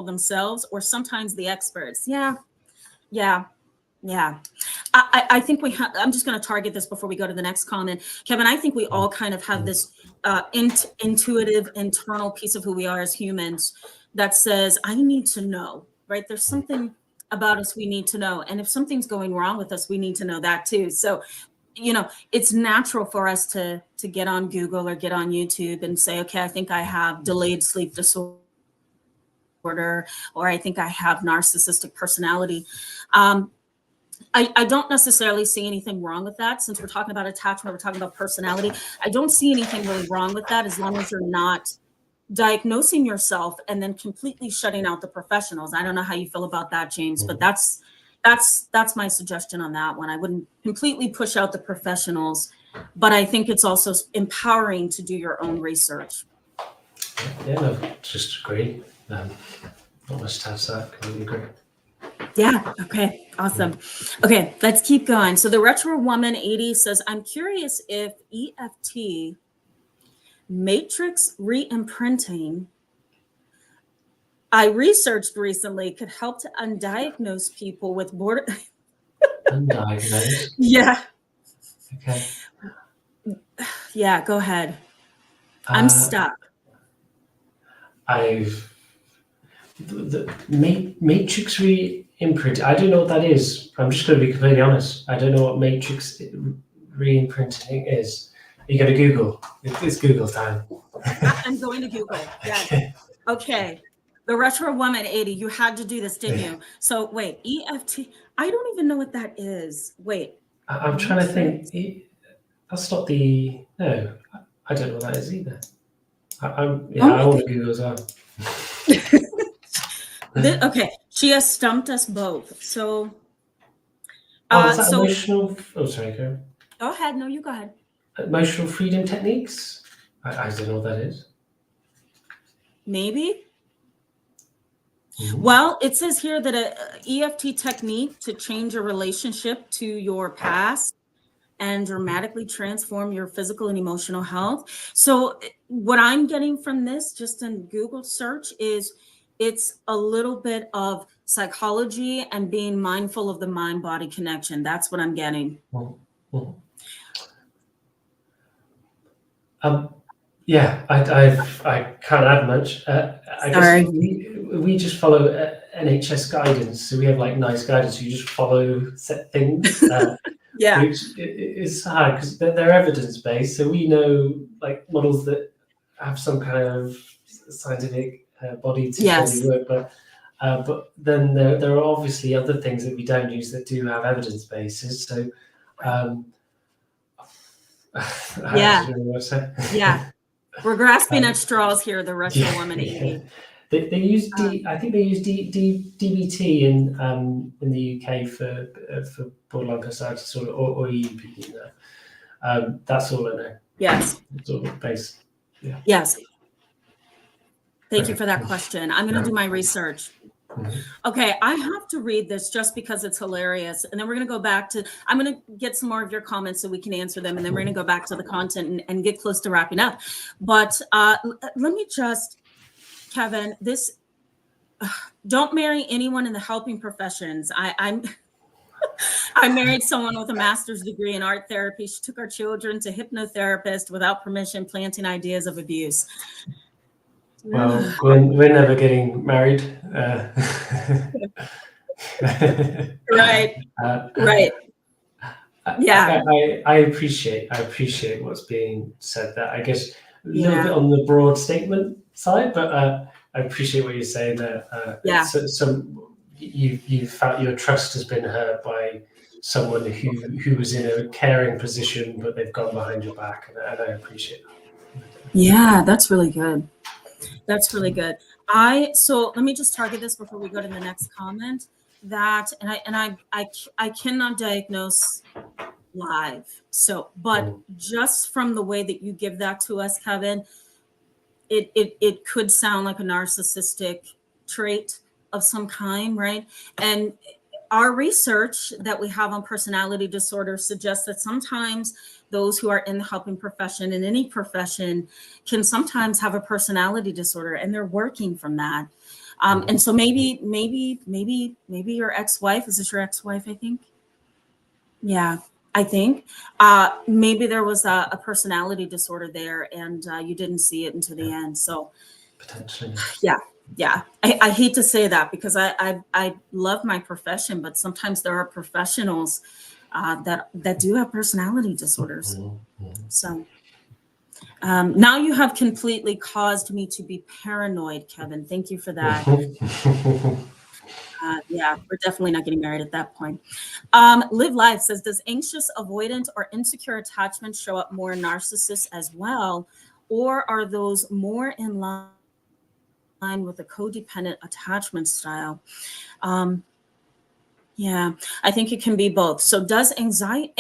themselves or sometimes the experts. Yeah. I think I'm just going to target this before we go to the next comment. Kevin, I think we all kind of have this intuitive internal piece of who we are as humans that says, I need to know, right? There's something about us we need to know. And if something's going wrong with us, we need to know that too. So it's natural for us to get on Google or get on YouTube and say, okay, I think I have delayed sleep disorder, or I think I have narcissistic personality. I don't necessarily see anything wrong with that. Since we're talking about attachment, we're talking about personality. I don't see anything really wrong with that as long as you're not diagnosing yourself and then completely shutting out the professionals. I don't know how you feel about that, James, but that's my suggestion on that one. I wouldn't completely push out the professionals, but I think it's also empowering to do your own research. Yeah, no, just agree. Not much to have that. Completely agree. Yeah. Okay. Awesome. Okay. Let's keep going. So the Retro Woman 80 says, I'm curious if EFT matrix re-imprinting I researched recently could help to undiagnose people with border. Undiagnosed? Yeah. Okay. Yeah, go ahead. I'm stuck. The matrix re-imprinting, I don't know what that is. I'm just going to be completely honest. I don't know what matrix re-imprinting is. Are you going to Google? It's Google time. I'm going to Google. Yes. Okay. The Retro Woman 80, you had to do this, didn't you? So wait, EFT, I don't even know what that is. Wait. I'm trying to think. That's not the, no, I don't know what that is either. I want to Google as well. Okay, she has stumped us both. So, is that emotional? Oh, sorry, go ahead. No, you go ahead. Emotional freedom techniques? I don't know what that is. Maybe. Mm-hmm. Well, it says here that a EFT technique to change your relationship to your past and dramatically transform your physical and emotional health. So what I'm getting from this, just in Google search, is it's a little bit of psychology and being mindful of the mind-body connection. That's what I'm getting. Mm-hmm. Yeah, I can't add much. I guess we just follow NHS guidance. So we have like nice guidance. You just follow set things. Yeah. Which is hard because they're evidence-based. So we know like models that have some kind of scientific body to Yes. surely work, but then there are obviously other things that we don't use that do have evidence bases. So Yeah. Yeah. We're grasping at straws here, the rest of the woman, Amy. They use I think they use DBT in the UK for borderline personality disorder or EEP. That's all I know. Yes. It's all based. Yeah. Yes. Thank you for that question. I'm going to do my research. Okay, I have to read this just because it's hilarious. And then we're going to go back to, I'm going to get some more of your comments so we can answer them. And then we're going to go back to the content and get close to wrapping up. But let me just, Kevin, don't marry anyone in the helping professions. I married someone with a master's degree in art therapy. She took our children to hypnotherapist without permission, planting ideas of abuse. Well, we're never getting married. Right. Right. Yeah. I appreciate what's being said there. I guess a little bit on the broad statement side, but I appreciate what you're saying there. Yeah. So you felt your trust has been hurt by someone who was in a caring position, but they've gone behind your back, and I appreciate that. Yeah, that's really good. That's really good. So let me just target this before we go to the next comment. That I cannot diagnose live. So, but just from the way that you give that to us, Kevin, it could sound like a narcissistic trait of some kind, right? And our research that we have on personality disorder suggests that sometimes those who are in the helping profession, in any profession, can sometimes have a personality disorder, and they're working from that. And so maybe your ex-wife, is this your ex-wife, I think? Yeah, I think. Maybe there was a personality disorder there, and you didn't see it until the end. So potentially. Yeah. I hate to say that because I love my profession, but sometimes there are professionals that do have personality disorders. So now you have completely caused me to be paranoid, Kevin. Thank you for that. Yeah, we're definitely not getting married at that point. Live Life says, does anxious, avoidant, or insecure attachment show up more in narcissists as well? Or are those more in line with a codependent attachment style? Yeah, I think it can be both. So does anxious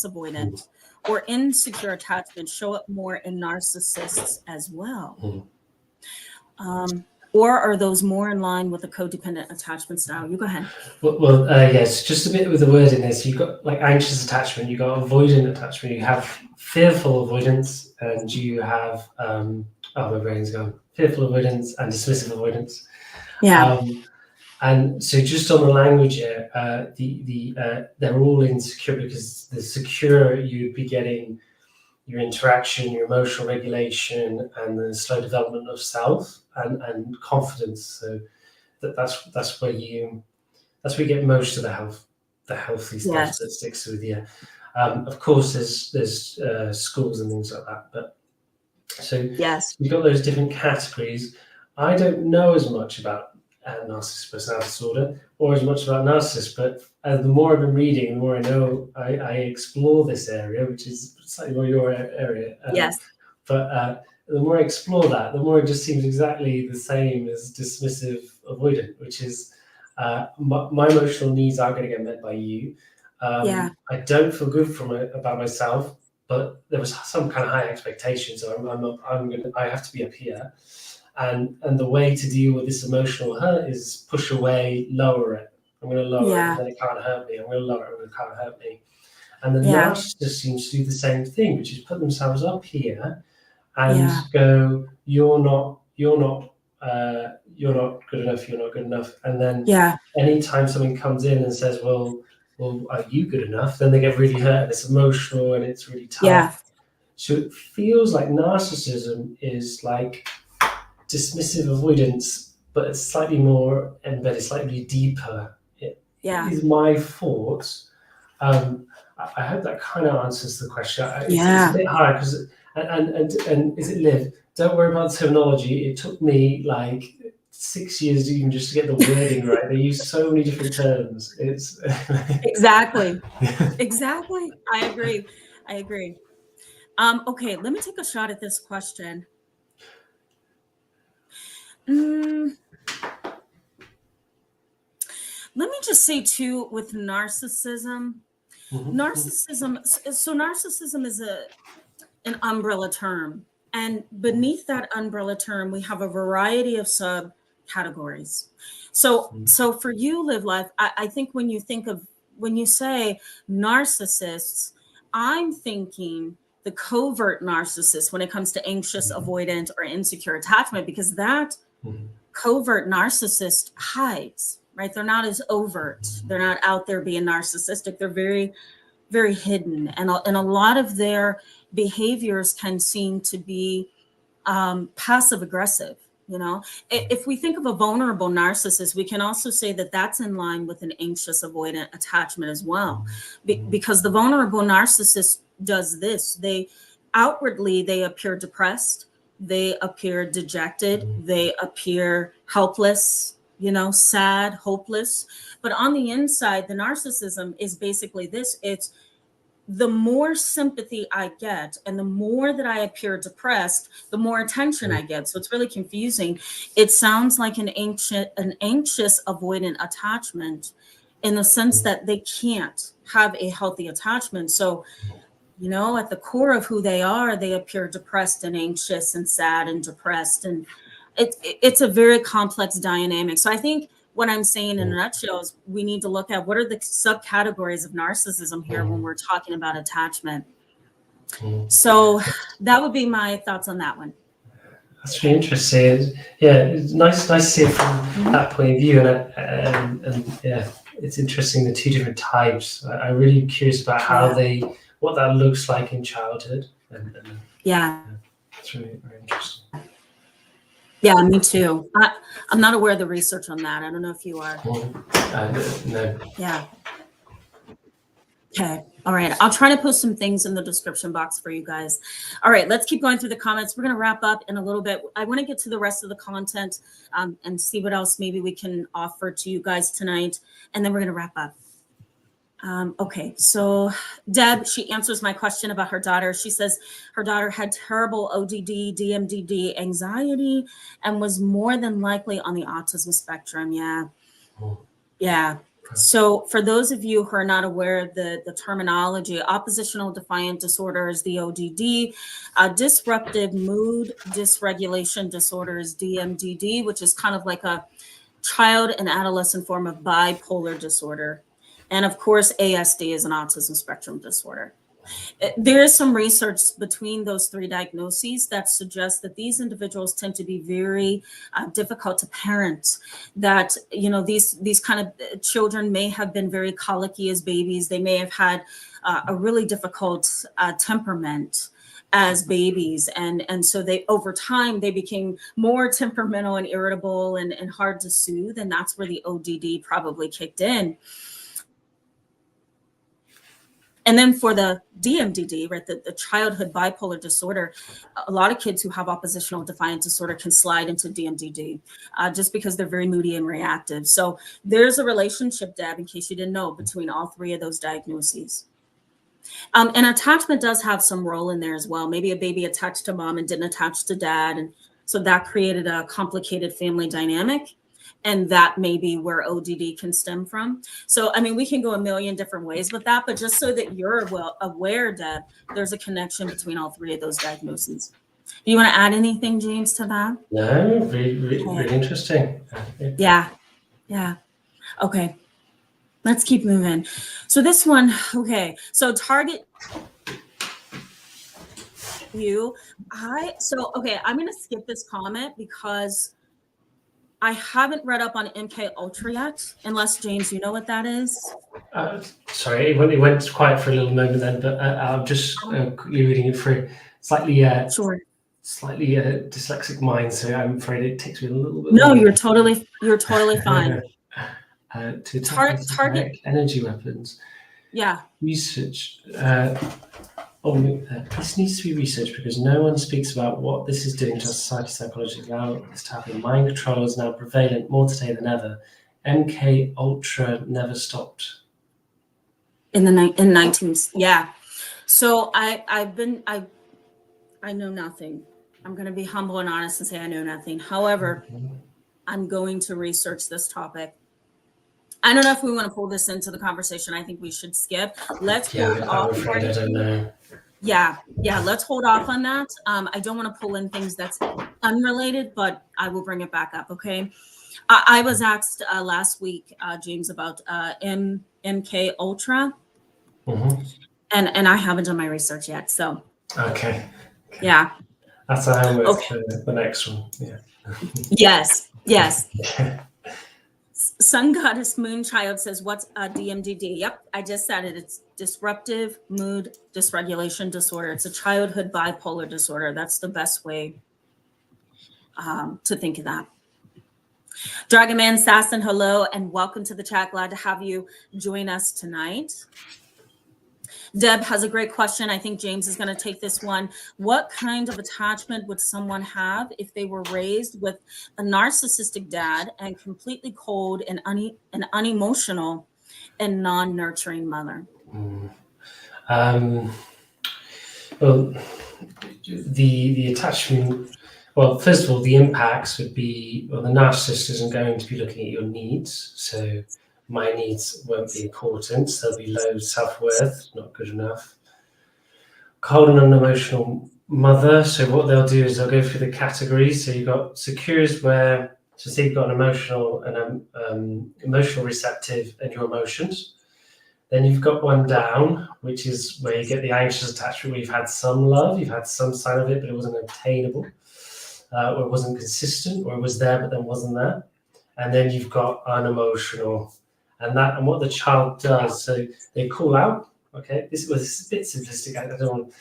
avoidant or insecure attachment show up more in narcissists as well? Or are those more in line with a codependent attachment style? You go ahead. Well, yes, just a bit with the word in this. You've got like anxious attachment, you've got avoidant attachment, you have fearful avoidance, and you have, my brain's gone, fearful avoidance and dismissive avoidance. Yeah. And so just on the language here, they're all insecure because the secure you'd be getting your interaction, your emotional regulation, and the slow development of self and confidence. So that's where you get most of the healthy stuff that sticks with you. Of course, there's schools and things like that, but so you've got those different categories. I don't know as much about narcissistic personality disorder or as much about narcissists, but the more I've been reading, the more I know I explore this area, which is slightly more your area. But the more I explore that, the more it just seems exactly the same as dismissive avoidant, which is my emotional needs are going to get met by you. I don't feel good about myself, but there was some kind of high expectation, so I have to be up here. And the way to deal with this emotional hurt is push away, lower it. I'm going to lower it, and then it can't hurt me. I'm going to lower it, and it can't hurt me. And the narcissist seems to do the same thing, which is put themselves up here and go, you're not good enough. You're not good enough. And then anytime someone comes in and says, well, are you good enough? Then they get really hurt. And it's emotional and it's really tough. So it feels like narcissism is like dismissive avoidance, but it's slightly more embedded, slightly deeper. Yeah. Is my thoughts. I hope that kind of answers the question. It's a bit hard because, and is it Liv? Don't worry about the terminology. It took me like 6 years even just to get the wording right. They use so many different terms. It's exactly. I agree. Okay, let me take a shot at this question. Let me just say too, with narcissism, narcissism is an umbrella term. And beneath that umbrella term, we have a variety of subcategories. So for you, Live Life, I think when you say narcissists, I'm thinking the covert narcissist when it comes to anxious, avoidant, or insecure attachment, because that covert narcissist hides, right? They're not as overt. They're not out there being narcissistic. They're very, very hidden. And a lot of their behaviors can seem to be passive aggressive. If we think of a vulnerable narcissist, we can also say that that's in line with an anxious avoidant attachment as well, because the vulnerable narcissist does this. They appear depressed, they appear dejected, they appear helpless, sad, hopeless. But on the inside, the narcissism is basically this. It's the more sympathy I get and the more that I appear depressed, the more attention I get. So it's really confusing. It sounds like an anxious avoidant attachment in the sense that they can't have a healthy attachment. So, at the core of who they are, they appear depressed and anxious and sad and depressed. And it's a very complex dynamic. So I think what I'm saying in a nutshell is we need to look at what are the subcategories of narcissism here when we're talking about attachment. So that would be my thoughts on that one. That's really interesting. Yeah, it's nice to see it from that point of view. And yeah, it's interesting, the two different types. I'm really curious about what that looks like in childhood. Yeah. It's really very interesting. Yeah, me too. I'm not aware of the research on that. I don't know if you are. No. Yeah. Okay. All right. I'll try to post some things in the description box for you guys. All right. Let's keep going through the comments. We're going to wrap up in a little bit. I want to get to the rest of the content and see what else maybe we can offer to you guys tonight. And then we're going to wrap up. Okay, so Deb, she answers my question about her daughter. She says her daughter had terrible ODD, DMDD, anxiety, and was more than likely on the autism spectrum. Yeah. So for those of you who are not aware of the terminology, oppositional defiant disorders, the ODD, disruptive mood dysregulation disorders, DMDD, which is kind of like a child and adolescent form of bipolar disorder. And of course, ASD is an autism spectrum disorder. There is some research between those three diagnoses that suggests that these individuals tend to be very difficult to parent, that, these kind of children may have been very colicky as babies. They may have had a really difficult temperament as babies. And so over time, they became more temperamental and irritable and hard to soothe. And that's where the ODD probably kicked in. And then for the DMDD, right, the childhood bipolar disorder, a lot of kids who have oppositional defiant disorder can slide into DMDD just because they're very moody and reactive. So there's a relationship, Deb, in case you didn't know, between all three of those diagnoses. And attachment does have some role in there as well. Maybe a baby attached to mom and didn't attach to dad. And so that created a complicated family dynamic. And that may be where ODD can stem from. So, we can go a million different ways with that, but just so that you're aware, Deb, there's a connection between all three of those diagnoses. Do you want to add anything, James, to that? No, really interesting. Yeah. Okay. Let's keep moving. So this one, okay. So target you. I'm going to skip this comment because I haven't read up on MK Ultra yet, unless, James, you know what that is? Sorry, it went quiet for a little moment then, but I'm just quickly reading it through. Slightly sure. slightly dyslexic mind, so I'm afraid it takes me a little bit. No, you're totally fine. To target energy weapons. Yeah. Research. This needs to be researched because no one speaks about what this is doing to our society psychologically. Now it's happening. Mind control is now prevalent more today than ever. MK Ultra never stopped. In 19s, yeah. So I know nothing. I'm going to be humble and honest and say I know nothing. However, I'm going to research this topic. I don't know if we want to pull this into the conversation. I think we should skip. Let's hold off. I'm afraid I don't know. Yeah, let's hold off on that. I don't want to pull in things that's unrelated, but I will bring it back up, okay? I was asked last week, James, about MK Ultra, and I haven't done my research yet, so. Okay. Yeah. That's our homework for the next one, yeah. Yes. Sun Goddess Moonchild says, what's a DMDD? Yep, I just said it. It's disruptive mood dysregulation disorder. It's a childhood bipolar disorder. That's the best way to think of that. Dragon Man Sasson, hello, and welcome to the chat. Glad to have you join us tonight. Deb has a great question. I think James is going to take this one. What kind of attachment would someone have if they were raised with a narcissistic dad and completely cold and unemotional and non-nurturing mother? Well, the attachment, well, first of all, the impacts would be, well, the narcissist isn't going to be looking at your needs. So my needs won't be important. So there'll be low self-worth, not good enough. Cold and unemotional mother. So what they'll do is they'll go through the categories. So you've got secures where, so say you've got an emotional and emotional receptive and your emotions. Then you've got one down, which is where you get the anxious attachment, where you've had some love, you've had some sign of it, but it wasn't obtainable, or it wasn't consistent, or it was there, but then wasn't there. And then you've got unemotional. And what the child does, so they call out. Okay, this was a bit simplistic. I don't want.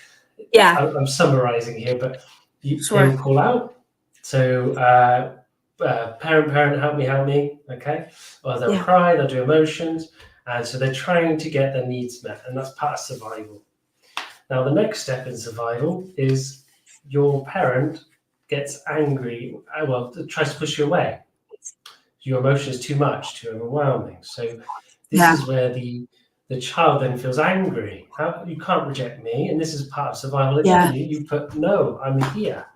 Yeah, I'm summarizing here, but they will call out. So parent, help me. Okay, or they'll cry, they'll do emotions, and so they're trying to get their needs met, and that's part of survival. Now, the next step in survival is your parent gets angry. Tries to push you away. Your emotion is too much, too overwhelming. So this is where the child then feels angry. You can't reject me, and this is part of survival. Again, you put, no, I'm here.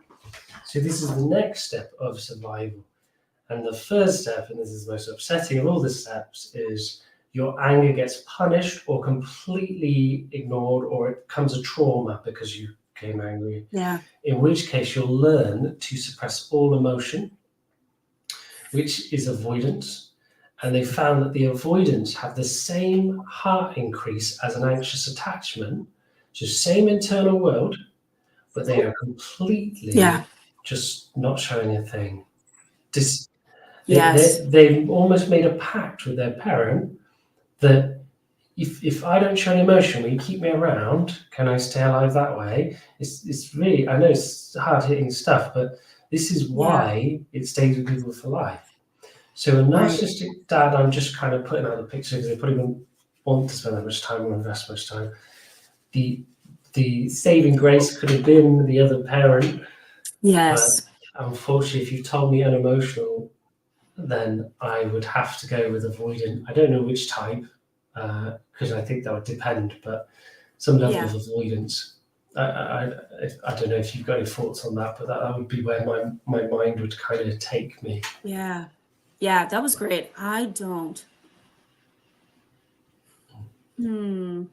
So this is the next step of survival. And the first step, and this is the most upsetting of all the steps, is your anger gets punished or completely ignored, or it becomes a trauma because you became angry. Yeah. In which case you'll learn to suppress all emotion, which is avoidance. And they found that the avoidance have the same heart increase as an anxious attachment, so same internal world, but they are completely just not showing a thing. They've almost made a pact with their parent that if I don't show any emotion, will you keep me around? Can I stay alive that way? It's really, I know it's hard-hitting stuff, but this is why it stays with people for life. So a narcissistic dad, I'm just kind of putting out the picture because they probably wouldn't want to spend that much time or invest much time. The saving grace could have been the other parent. Yes. But unfortunately, if you told me unemotional, then I would have to go with avoidant. I don't know which type, because I think that would depend, but some level of avoidance. I don't know if you've got any thoughts on that, but that would be where my mind would kind of take me. Yeah, that was great. I don't. Now,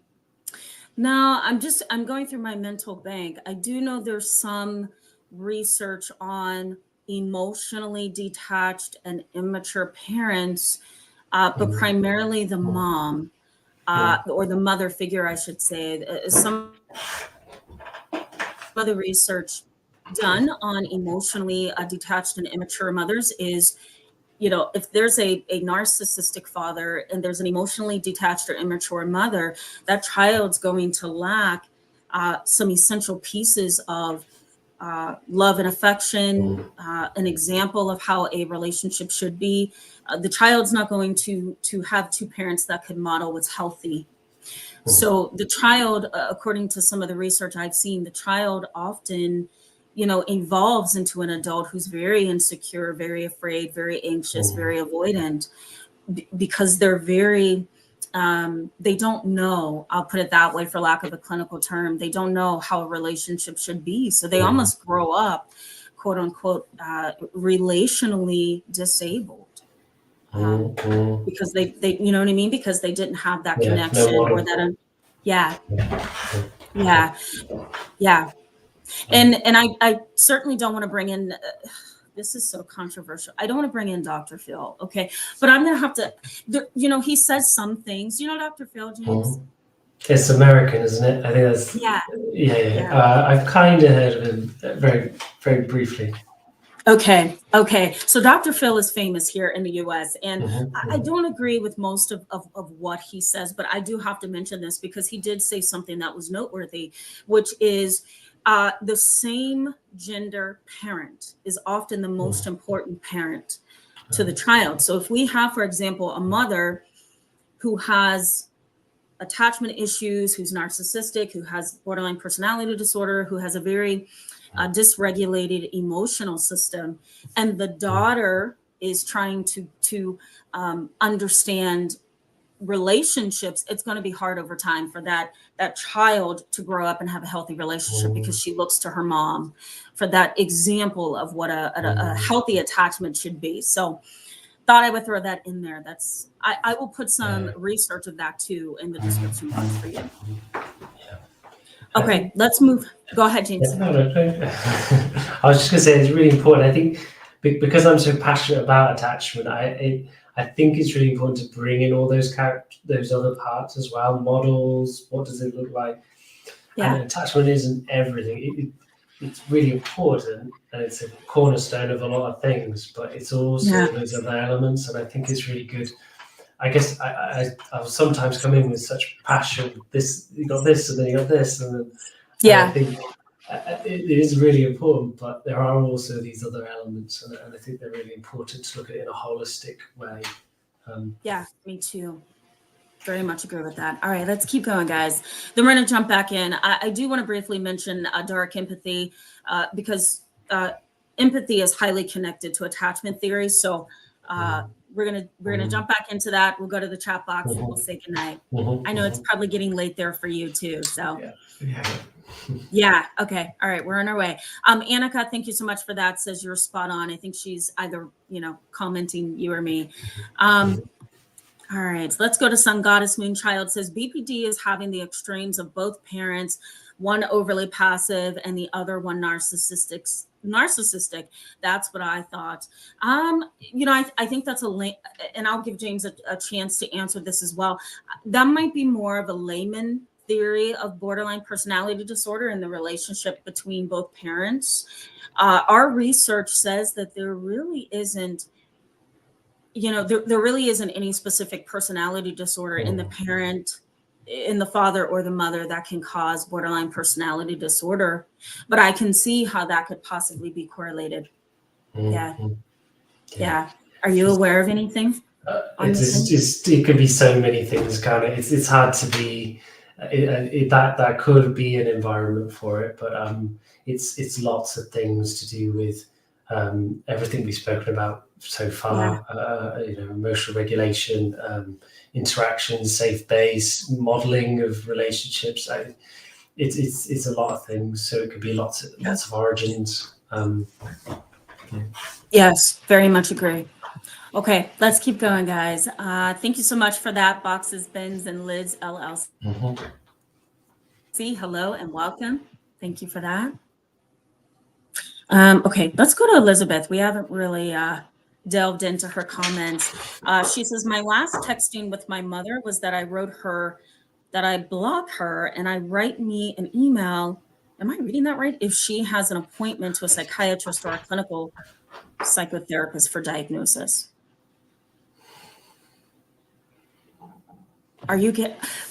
I'm going through my mental bank. I do know there's some research on emotionally detached and immature parents, but primarily the mom, or the mother figure, I should say. Some other research done on emotionally detached and immature mothers is, if there's a narcissistic father and there's an emotionally detached or immature mother, that child's going to lack some essential pieces of love and affection, an example of how a relationship should be. The child's not going to have two parents that could model what's healthy. So the child, according to some of the research I've seen, the child often, evolves into an adult who's very insecure, very afraid, very anxious, very avoidant, because they're very, they don't know, I'll put it that way for lack of a clinical term, they don't know how a relationship should be. So they almost grow up, quote unquote, relationally disabled. Because they, you know what I mean? Because they didn't have that connection or that, yeah. And I certainly don't want to bring in, this is so controversial. I don't want to bring in Dr. Phil, okay? But I'm going to have to, he says some things. You know Dr. Phil, James? It's American, isn't it? I think that's... Yeah. I've kind of heard of him very, very briefly. Okay. So Dr. Phil is famous here in the US, and I don't agree with most of what he says, but I do have to mention this because he did say something that was noteworthy, which is the same gender parent is often the most important parent to the child. So if we have, for example, a mother who has attachment issues, who's narcissistic, who has borderline personality disorder, who has a very dysregulated emotional system, and the daughter is trying to understand relationships, it's going to be hard over time for that child to grow up and have a healthy relationship because she looks to her mom for that example of what a healthy attachment should be. So thought I would throw that in there. I will put some research of that too in the description box for you. Okay, let's move. Go ahead, James. I was just going to say it's really important. I think because I'm so passionate about attachment, I think it's really important to bring in all those other parts as well. Models, what does it look like? Yeah. And attachment isn't everything. It's really important, and it's a cornerstone of a lot of things, but it's also those other elements, and I think it's really good. I guess I'll sometimes come in with such passion. This, you got this, and then you got this, and then I think it is really important, but there are also these other elements, and I think they're really important to look at it in a holistic way. Yeah, me too. Very much agree with that. All right, let's keep going, guys. Then we're going to jump back in. I do want to briefly mention dark empathy because empathy is highly connected to attachment theory. So we're gonna jump back into that. We'll go to the chat box and we'll say goodnight. I know it's probably getting late there for you too. So yeah. Okay. All right. We're on our way. Annika, thank you so much for that. Says you're spot on. I think she's either, commenting you or me. All right, so let's go to Sun Goddess Moonchild. Says BPD is having the extremes of both parents, one overly passive and the other one narcissistic. That's what I thought. I think that's and I'll give James a chance to answer this as well. That might be more of a layman theory of borderline personality disorder and the relationship between both parents. Our research says that there really isn't there really isn't any specific personality disorder in the parent, in the father or the mother that can cause borderline personality disorder, but I can see how that could possibly be correlated. Yeah. Are you aware of anything? It could be so many things, kind of. It's hard to be. That could be an environment for it, but it's lots of things to do with everything we've spoken about so far. Emotional regulation, interactions, safe base, modeling of relationships. It's a lot of things, so it could be lots of origins. Yes, very much agree. Okay, let's keep going, guys. Thank you so much for that, Boxes, Bins, and Lids LLC. Hello and welcome. Thank you for that. Okay, let's go to Elizabeth. We haven't really delved into her comments. She says, my last texting with my mother was that I wrote her that I block her and I write me an email. Am I reading that right? If she has an appointment to a psychiatrist or a clinical psychotherapist for diagnosis.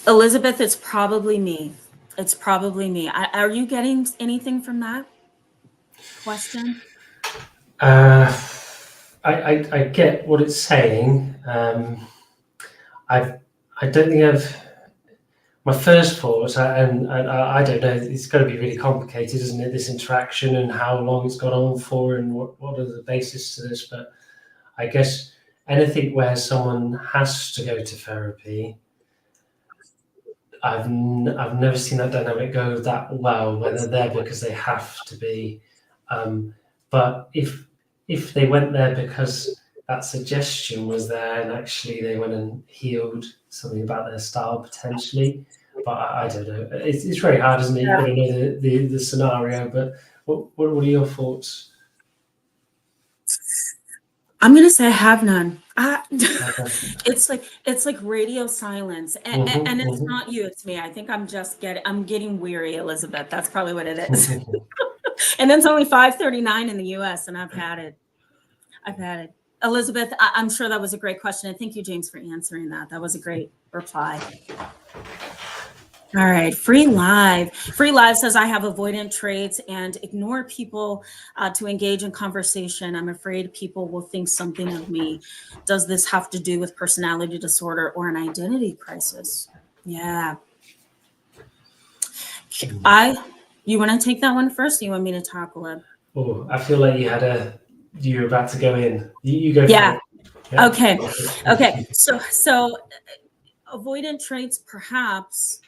Elizabeth, it's probably me. Are you getting anything from that? question? I get what it's saying. I don't think I've. My first thought, and I don't know, it's got to be really complicated, isn't it? This interaction and how long it's gone on for, and what are the basis to this? But I guess anything where someone has to go to therapy, I've never seen that dynamic go that well, where they're there because they have to be. But if they went there because that suggestion was there, and actually they went and healed something about their style potentially, but I don't know. It's very hard, isn't it? You've got to know the scenario. But what are your thoughts? I'm gonna say I have none. It's like radio silence, and it's not you, it's me. I think I'm getting weary, Elizabeth. That's probably what it is. And then it's only 5:39 in the US, and I've had it. Elizabeth, I'm sure that was a great question. And thank you, James, for answering that. That was a great reply. All right, Free Live. Free Live says, I have avoidant traits and ignore people to engage in conversation. I'm afraid people will think something of me. Does this have to do with personality disorder or an identity crisis? Yeah. You want to take that one first? Or you want me to tackle it? Oh, I feel like you were about to go in. You go. Yeah. Yeah. Okay. So avoidant traits, perhaps.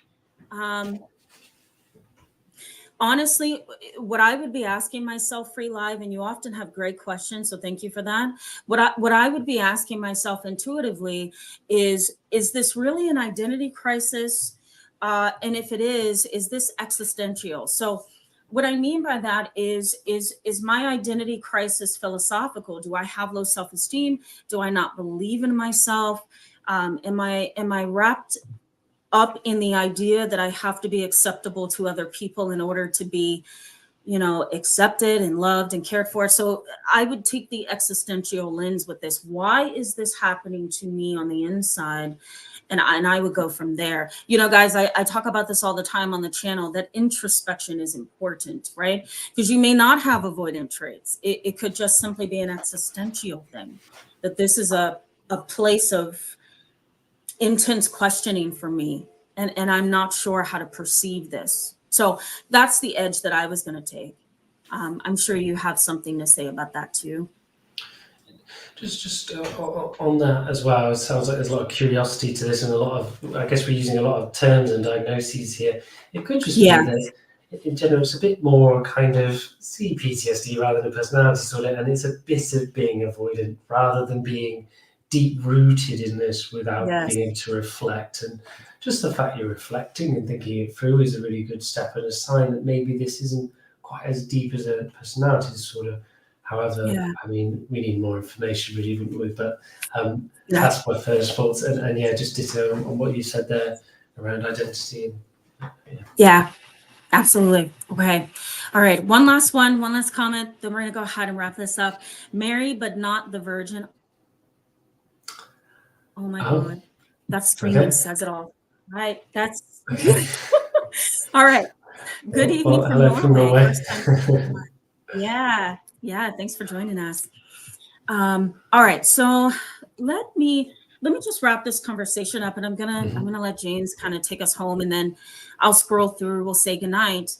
Honestly, what I would be asking myself, Free Live, and you often have great questions, so thank you for that. What I would be asking myself intuitively is this really an identity crisis? And if it is this existential? So what I mean by that is my identity crisis philosophical? Do I have low self-esteem? Do I not believe in myself? Am I wrapped up in the idea that I have to be acceptable to other people in order to be, accepted and loved and cared for? So I would take the existential lens with this. Why is this happening to me on the inside? And I would go from there. Guys, I talk about this all the time on the channel, that introspection is important, right? Because you may not have avoidant traits. It could just simply be an existential thing, that this is a place of intense questioning for me, and I'm not sure how to perceive this. So that's the edge that I was going to take. I'm sure you have something to say about that too. Just on that as well, it sounds like there's a lot of curiosity to this, and I guess we're using a lot of terms and diagnoses here. It could just be that in general it's a bit more kind of CPTSD rather than personality disorder, and it's a bit of being avoidant rather than being deep rooted in this without being able to reflect. And just the fact you're reflecting and thinking it through is a really good step and a sign that maybe this isn't quite as deep as a personality disorder. However, I mean, we need more information, really, wouldn't we? But that's my first thoughts. And just ditto on what you said there around identity. Yeah, absolutely. Okay. All right. One last comment. Then we're going to go ahead and wrap this up. Mary, but not the virgin. Oh my God. That streaming says it all. Right. That's all right. Good evening from Norway. Yeah. Thanks for joining us. All right. So let me just wrap this conversation up, and I'm gonna let James kind of take us home, and then I'll scroll through. We'll say goodnight.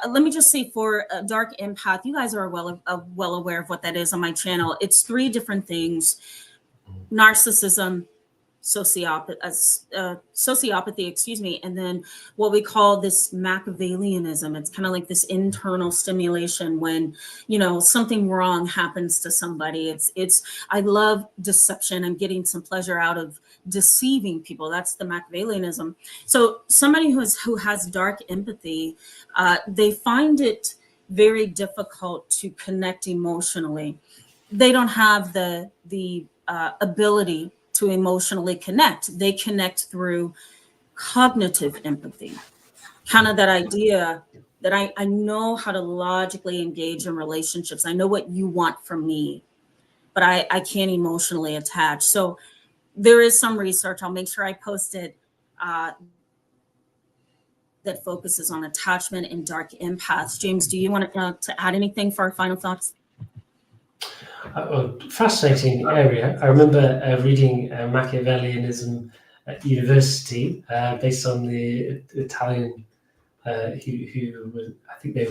Let me just say, for dark empath, you guys are well aware of what that is on my channel. It's 3 different things: narcissism, sociopathy, and then what we call this Machiavellianism. It's kind of like this internal stimulation when, something wrong happens to somebody. I love deception. I'm getting some pleasure out of deceiving people. That's the Machiavellianism. So somebody who has dark empathy, they find it very difficult to connect emotionally. They don't have the ability to emotionally connect. They connect through cognitive empathy, kind of that idea that I know how to logically engage in relationships. I know what you want from me, but I can't emotionally attach. So there is some research. I'll make sure I post it. that focuses on attachment and dark empaths. James, do you want to add anything for our final thoughts? Fascinating area. I remember reading Machiavellianism at university, based on the Italian who was, I think they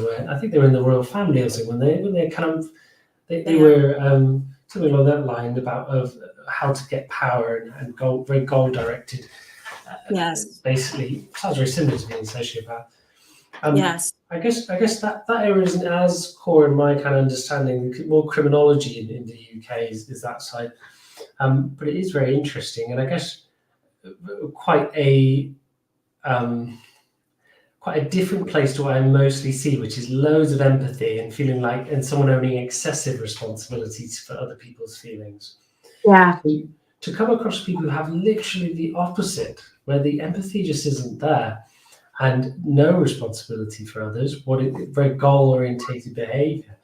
were in the royal family or something, when they kind of they were something along that line about of how to get power and goal, very goal directed. Yes. Basically, sounds very similar to being a sociopath. Yes. I guess that area isn't as core in my kind of understanding. More criminology in the UK is that side, but it is very interesting, and I guess quite a different place to what I mostly see, which is loads of empathy and feeling like, and someone owning excessive responsibilities for other people's feelings. Yeah. To come across people who have literally the opposite, where the empathy just isn't there, and no responsibility for others, very goal-orientated behavior,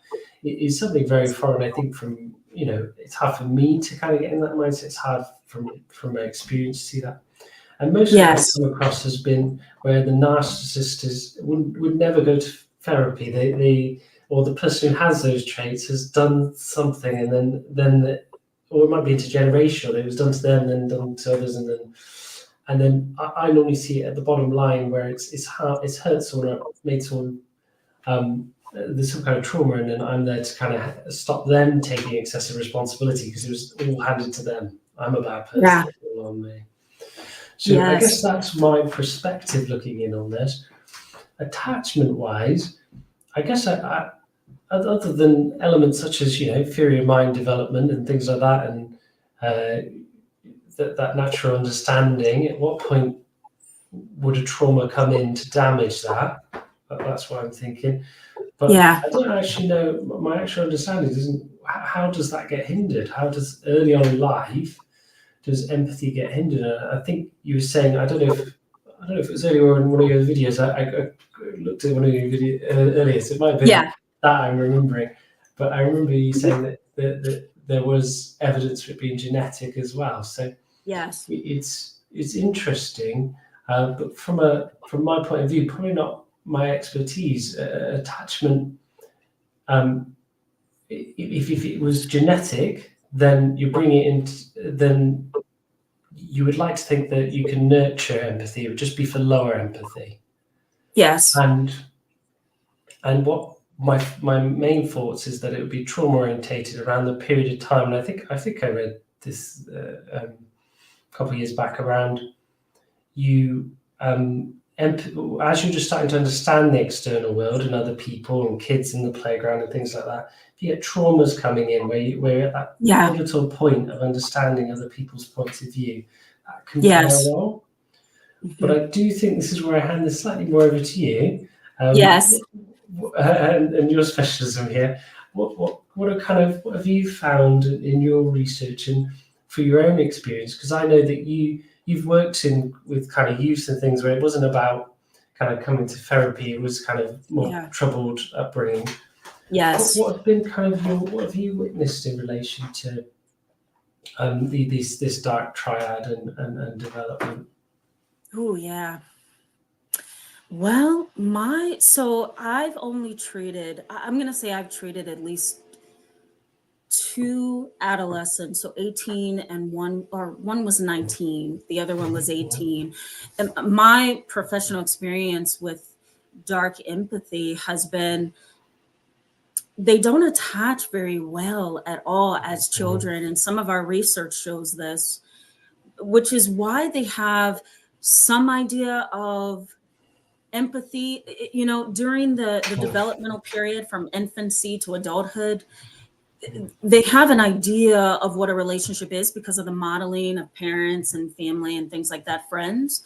is something very foreign, I think, from, it's hard for me to kind of get in that mindset. It's hard from my experience to see that. And most of what I've come across has been where the narcissist would never go to therapy. They or the person who has those traits has done something, and then or it might be intergenerational. It was done to them, then done to others, and then I normally see it at the bottom line where it's hurt someone or made someone, there's some kind of trauma, and then I'm there to kind of stop them taking excessive responsibility because it was all handed to them. I'm a bad person. Yeah. It's all on me. So I guess that's my perspective looking in on this. Attachment-wise, I guess I other than elements such as inferior mind development and things like that, and that natural understanding, at what point would a trauma come in to damage that? That's what I'm thinking. But I don't actually know. My actual understanding isn't how does that get hindered? How does early on in life does empathy get hindered? I think you were saying, I don't know if it was earlier in one of your videos. I looked at one of your videos earlier, so it might have been that I'm remembering. But I remember you saying that there was evidence for it being genetic as well. So yes, it's interesting. But from my point of view, probably not my expertise. Attachment. If it was genetic, then you bring it in. Then you would like to think that you can nurture empathy. It would just be for lower empathy. Yes. And what my main thoughts is that it would be trauma orientated around the period of time. And I think I read this a couple of years back around you. As you're just starting to understand the external world and other people and kids in the playground and things like that, if you get traumas coming in where you're at that pivotal point of understanding other people's points of view, that can play a role. But I do think this is where I hand this slightly more over to you. And your specialism here. What have you found in your research and for your own experience? Because I know that you've worked with kind of youth and things where it wasn't about kind of coming to therapy. It was kind of more troubled upbringing. Yes. What have been kind of what have you witnessed in relation to this dark triad and development? Oh yeah. Well, so I've only treated. I'm gonna say I've treated at least 2 adolescents, so 18 and one was 19, the other one was 18. And my professional experience with dark empathy has been they don't attach very well at all as children. And some of our research shows this, which is why they have some idea of empathy, during the developmental period from infancy to adulthood. They have an idea of what a relationship is because of the modeling of parents and family and things like that, friends.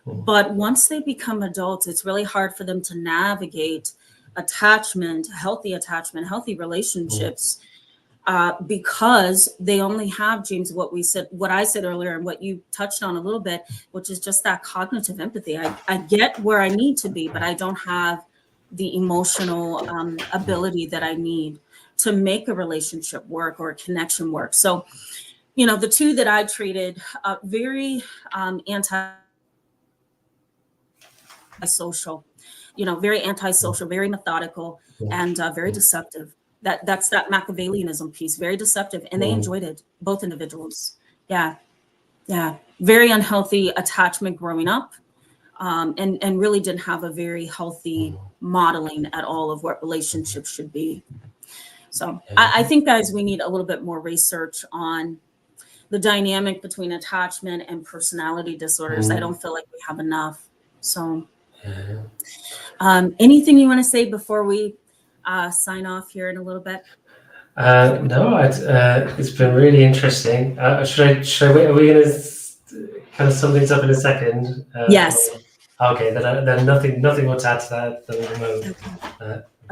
But once they become adults, it's really hard for them to navigate attachment, healthy relationships, because they only have, James, what I said earlier, and what you touched on a little bit, which is just that cognitive empathy. I get where I need to be, but I don't have the emotional ability that I need to make a relationship work or a connection work. So, the 2 that I treated, very anti. antisocial, very antisocial, very methodical, and very deceptive. That's that Machiavellianism piece, very deceptive. And they enjoyed it, both individuals. Yeah. Yeah. Very unhealthy attachment growing up. And really didn't have a very healthy modeling at all of what relationships should be. So I think, guys, we need a little bit more research on the dynamic between attachment and personality disorders. I don't feel like we have enough. So anything you want to say before we sign off here in a little bit? No, it's been really interesting. Should I wait? Are we going to kind of sum things up in a second? Yes. Okay, then nothing more to add to that at the moment.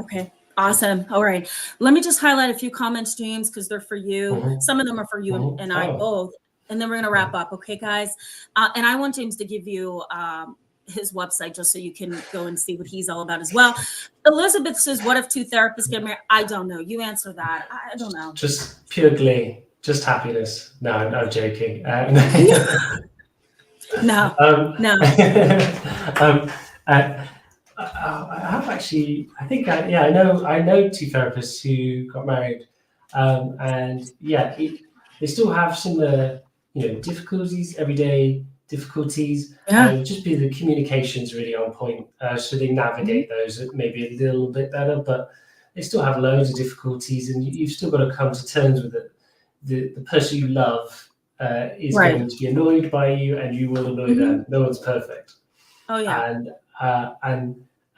Okay. Awesome. All right. Let me just highlight a few comments, James, because they're for you. Some of them are for you and I both. And then we're going to wrap up. Okay, guys? And I want James to give you his website just so you can go and see what he's all about as well. Elizabeth says, what if two therapists get married? I don't know. You answer that. I don't know. Just pure glee. Just happiness. No, I'm joking. No. I have actually. I think. I know two therapists who got married, and they still have similar, difficulties, everyday difficulties. Just be the communication's really on point, so they navigate those maybe a little bit better. But they still have loads of difficulties, and you've still got to come to terms with it. The person you love is going to be annoyed by you, and you will annoy them. No one's perfect. Oh yeah.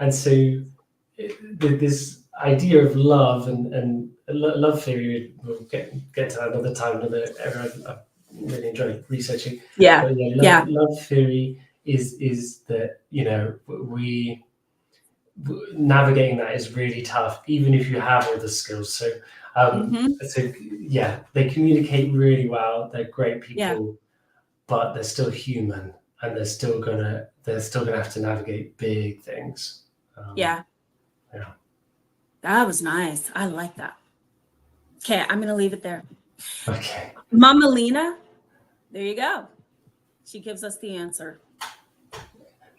And so this idea of love and love theory, we'll get to that another time. I really enjoy researching. Love theory is that we navigating that is really tough, even if you have all the skills. So they communicate really well. They're great people, but they're still human, and they're still gonna have to navigate big things. That was nice. I like that. Okay, I'm gonna leave it there. Okay. Mama Lena, there you go. She gives us the answer.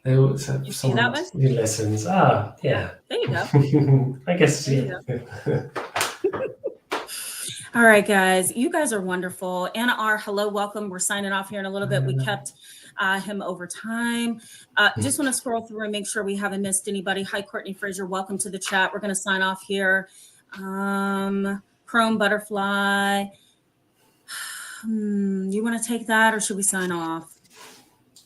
They always have someone who listens. Yeah. There you go. I guess. All right, guys. You guys are wonderful. Anna R., hello, welcome. We're signing off here in a little bit. We kept him over time. Just want to scroll through and make sure we haven't missed anybody. Hi, Courtney Fraser. Welcome to the chat. We're going to sign off here. Chrome Butterfly. You want to take that, or should we sign off?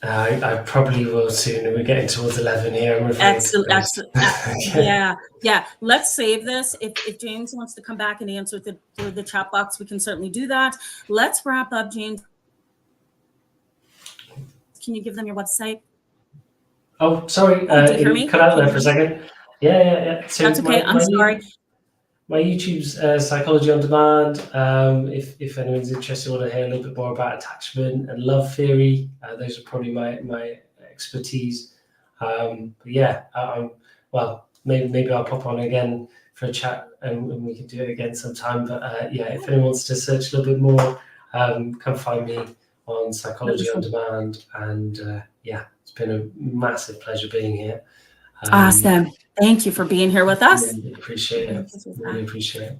I probably will soon. We're getting towards 11 here. I'm afraid. Excellent. Okay. Yeah. Let's save this. If James wants to come back and answer through the chat box, we can certainly do that. Let's wrap up, James. Can you give them your website? Oh, sorry. Do you hear me? Cut out there for a second. Yeah. So that's okay. I'm sorry. My YouTube's Psychology on Demand. If anyone's interested, want to hear a little bit more about attachment and love theory, those are probably my expertise. Maybe I'll pop on again for a chat and we can do it again sometime. But if anyone wants to search a little bit more, come find me on Psychology on Demand. And it's been a massive pleasure being here. Awesome. Thank you for being here with us. Really appreciate it.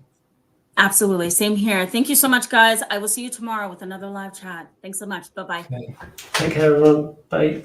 Absolutely. Same here. Thank you so much, guys. I will see you tomorrow with another live chat. Thanks so much. Bye-bye. Okay. Take care, everyone. Bye.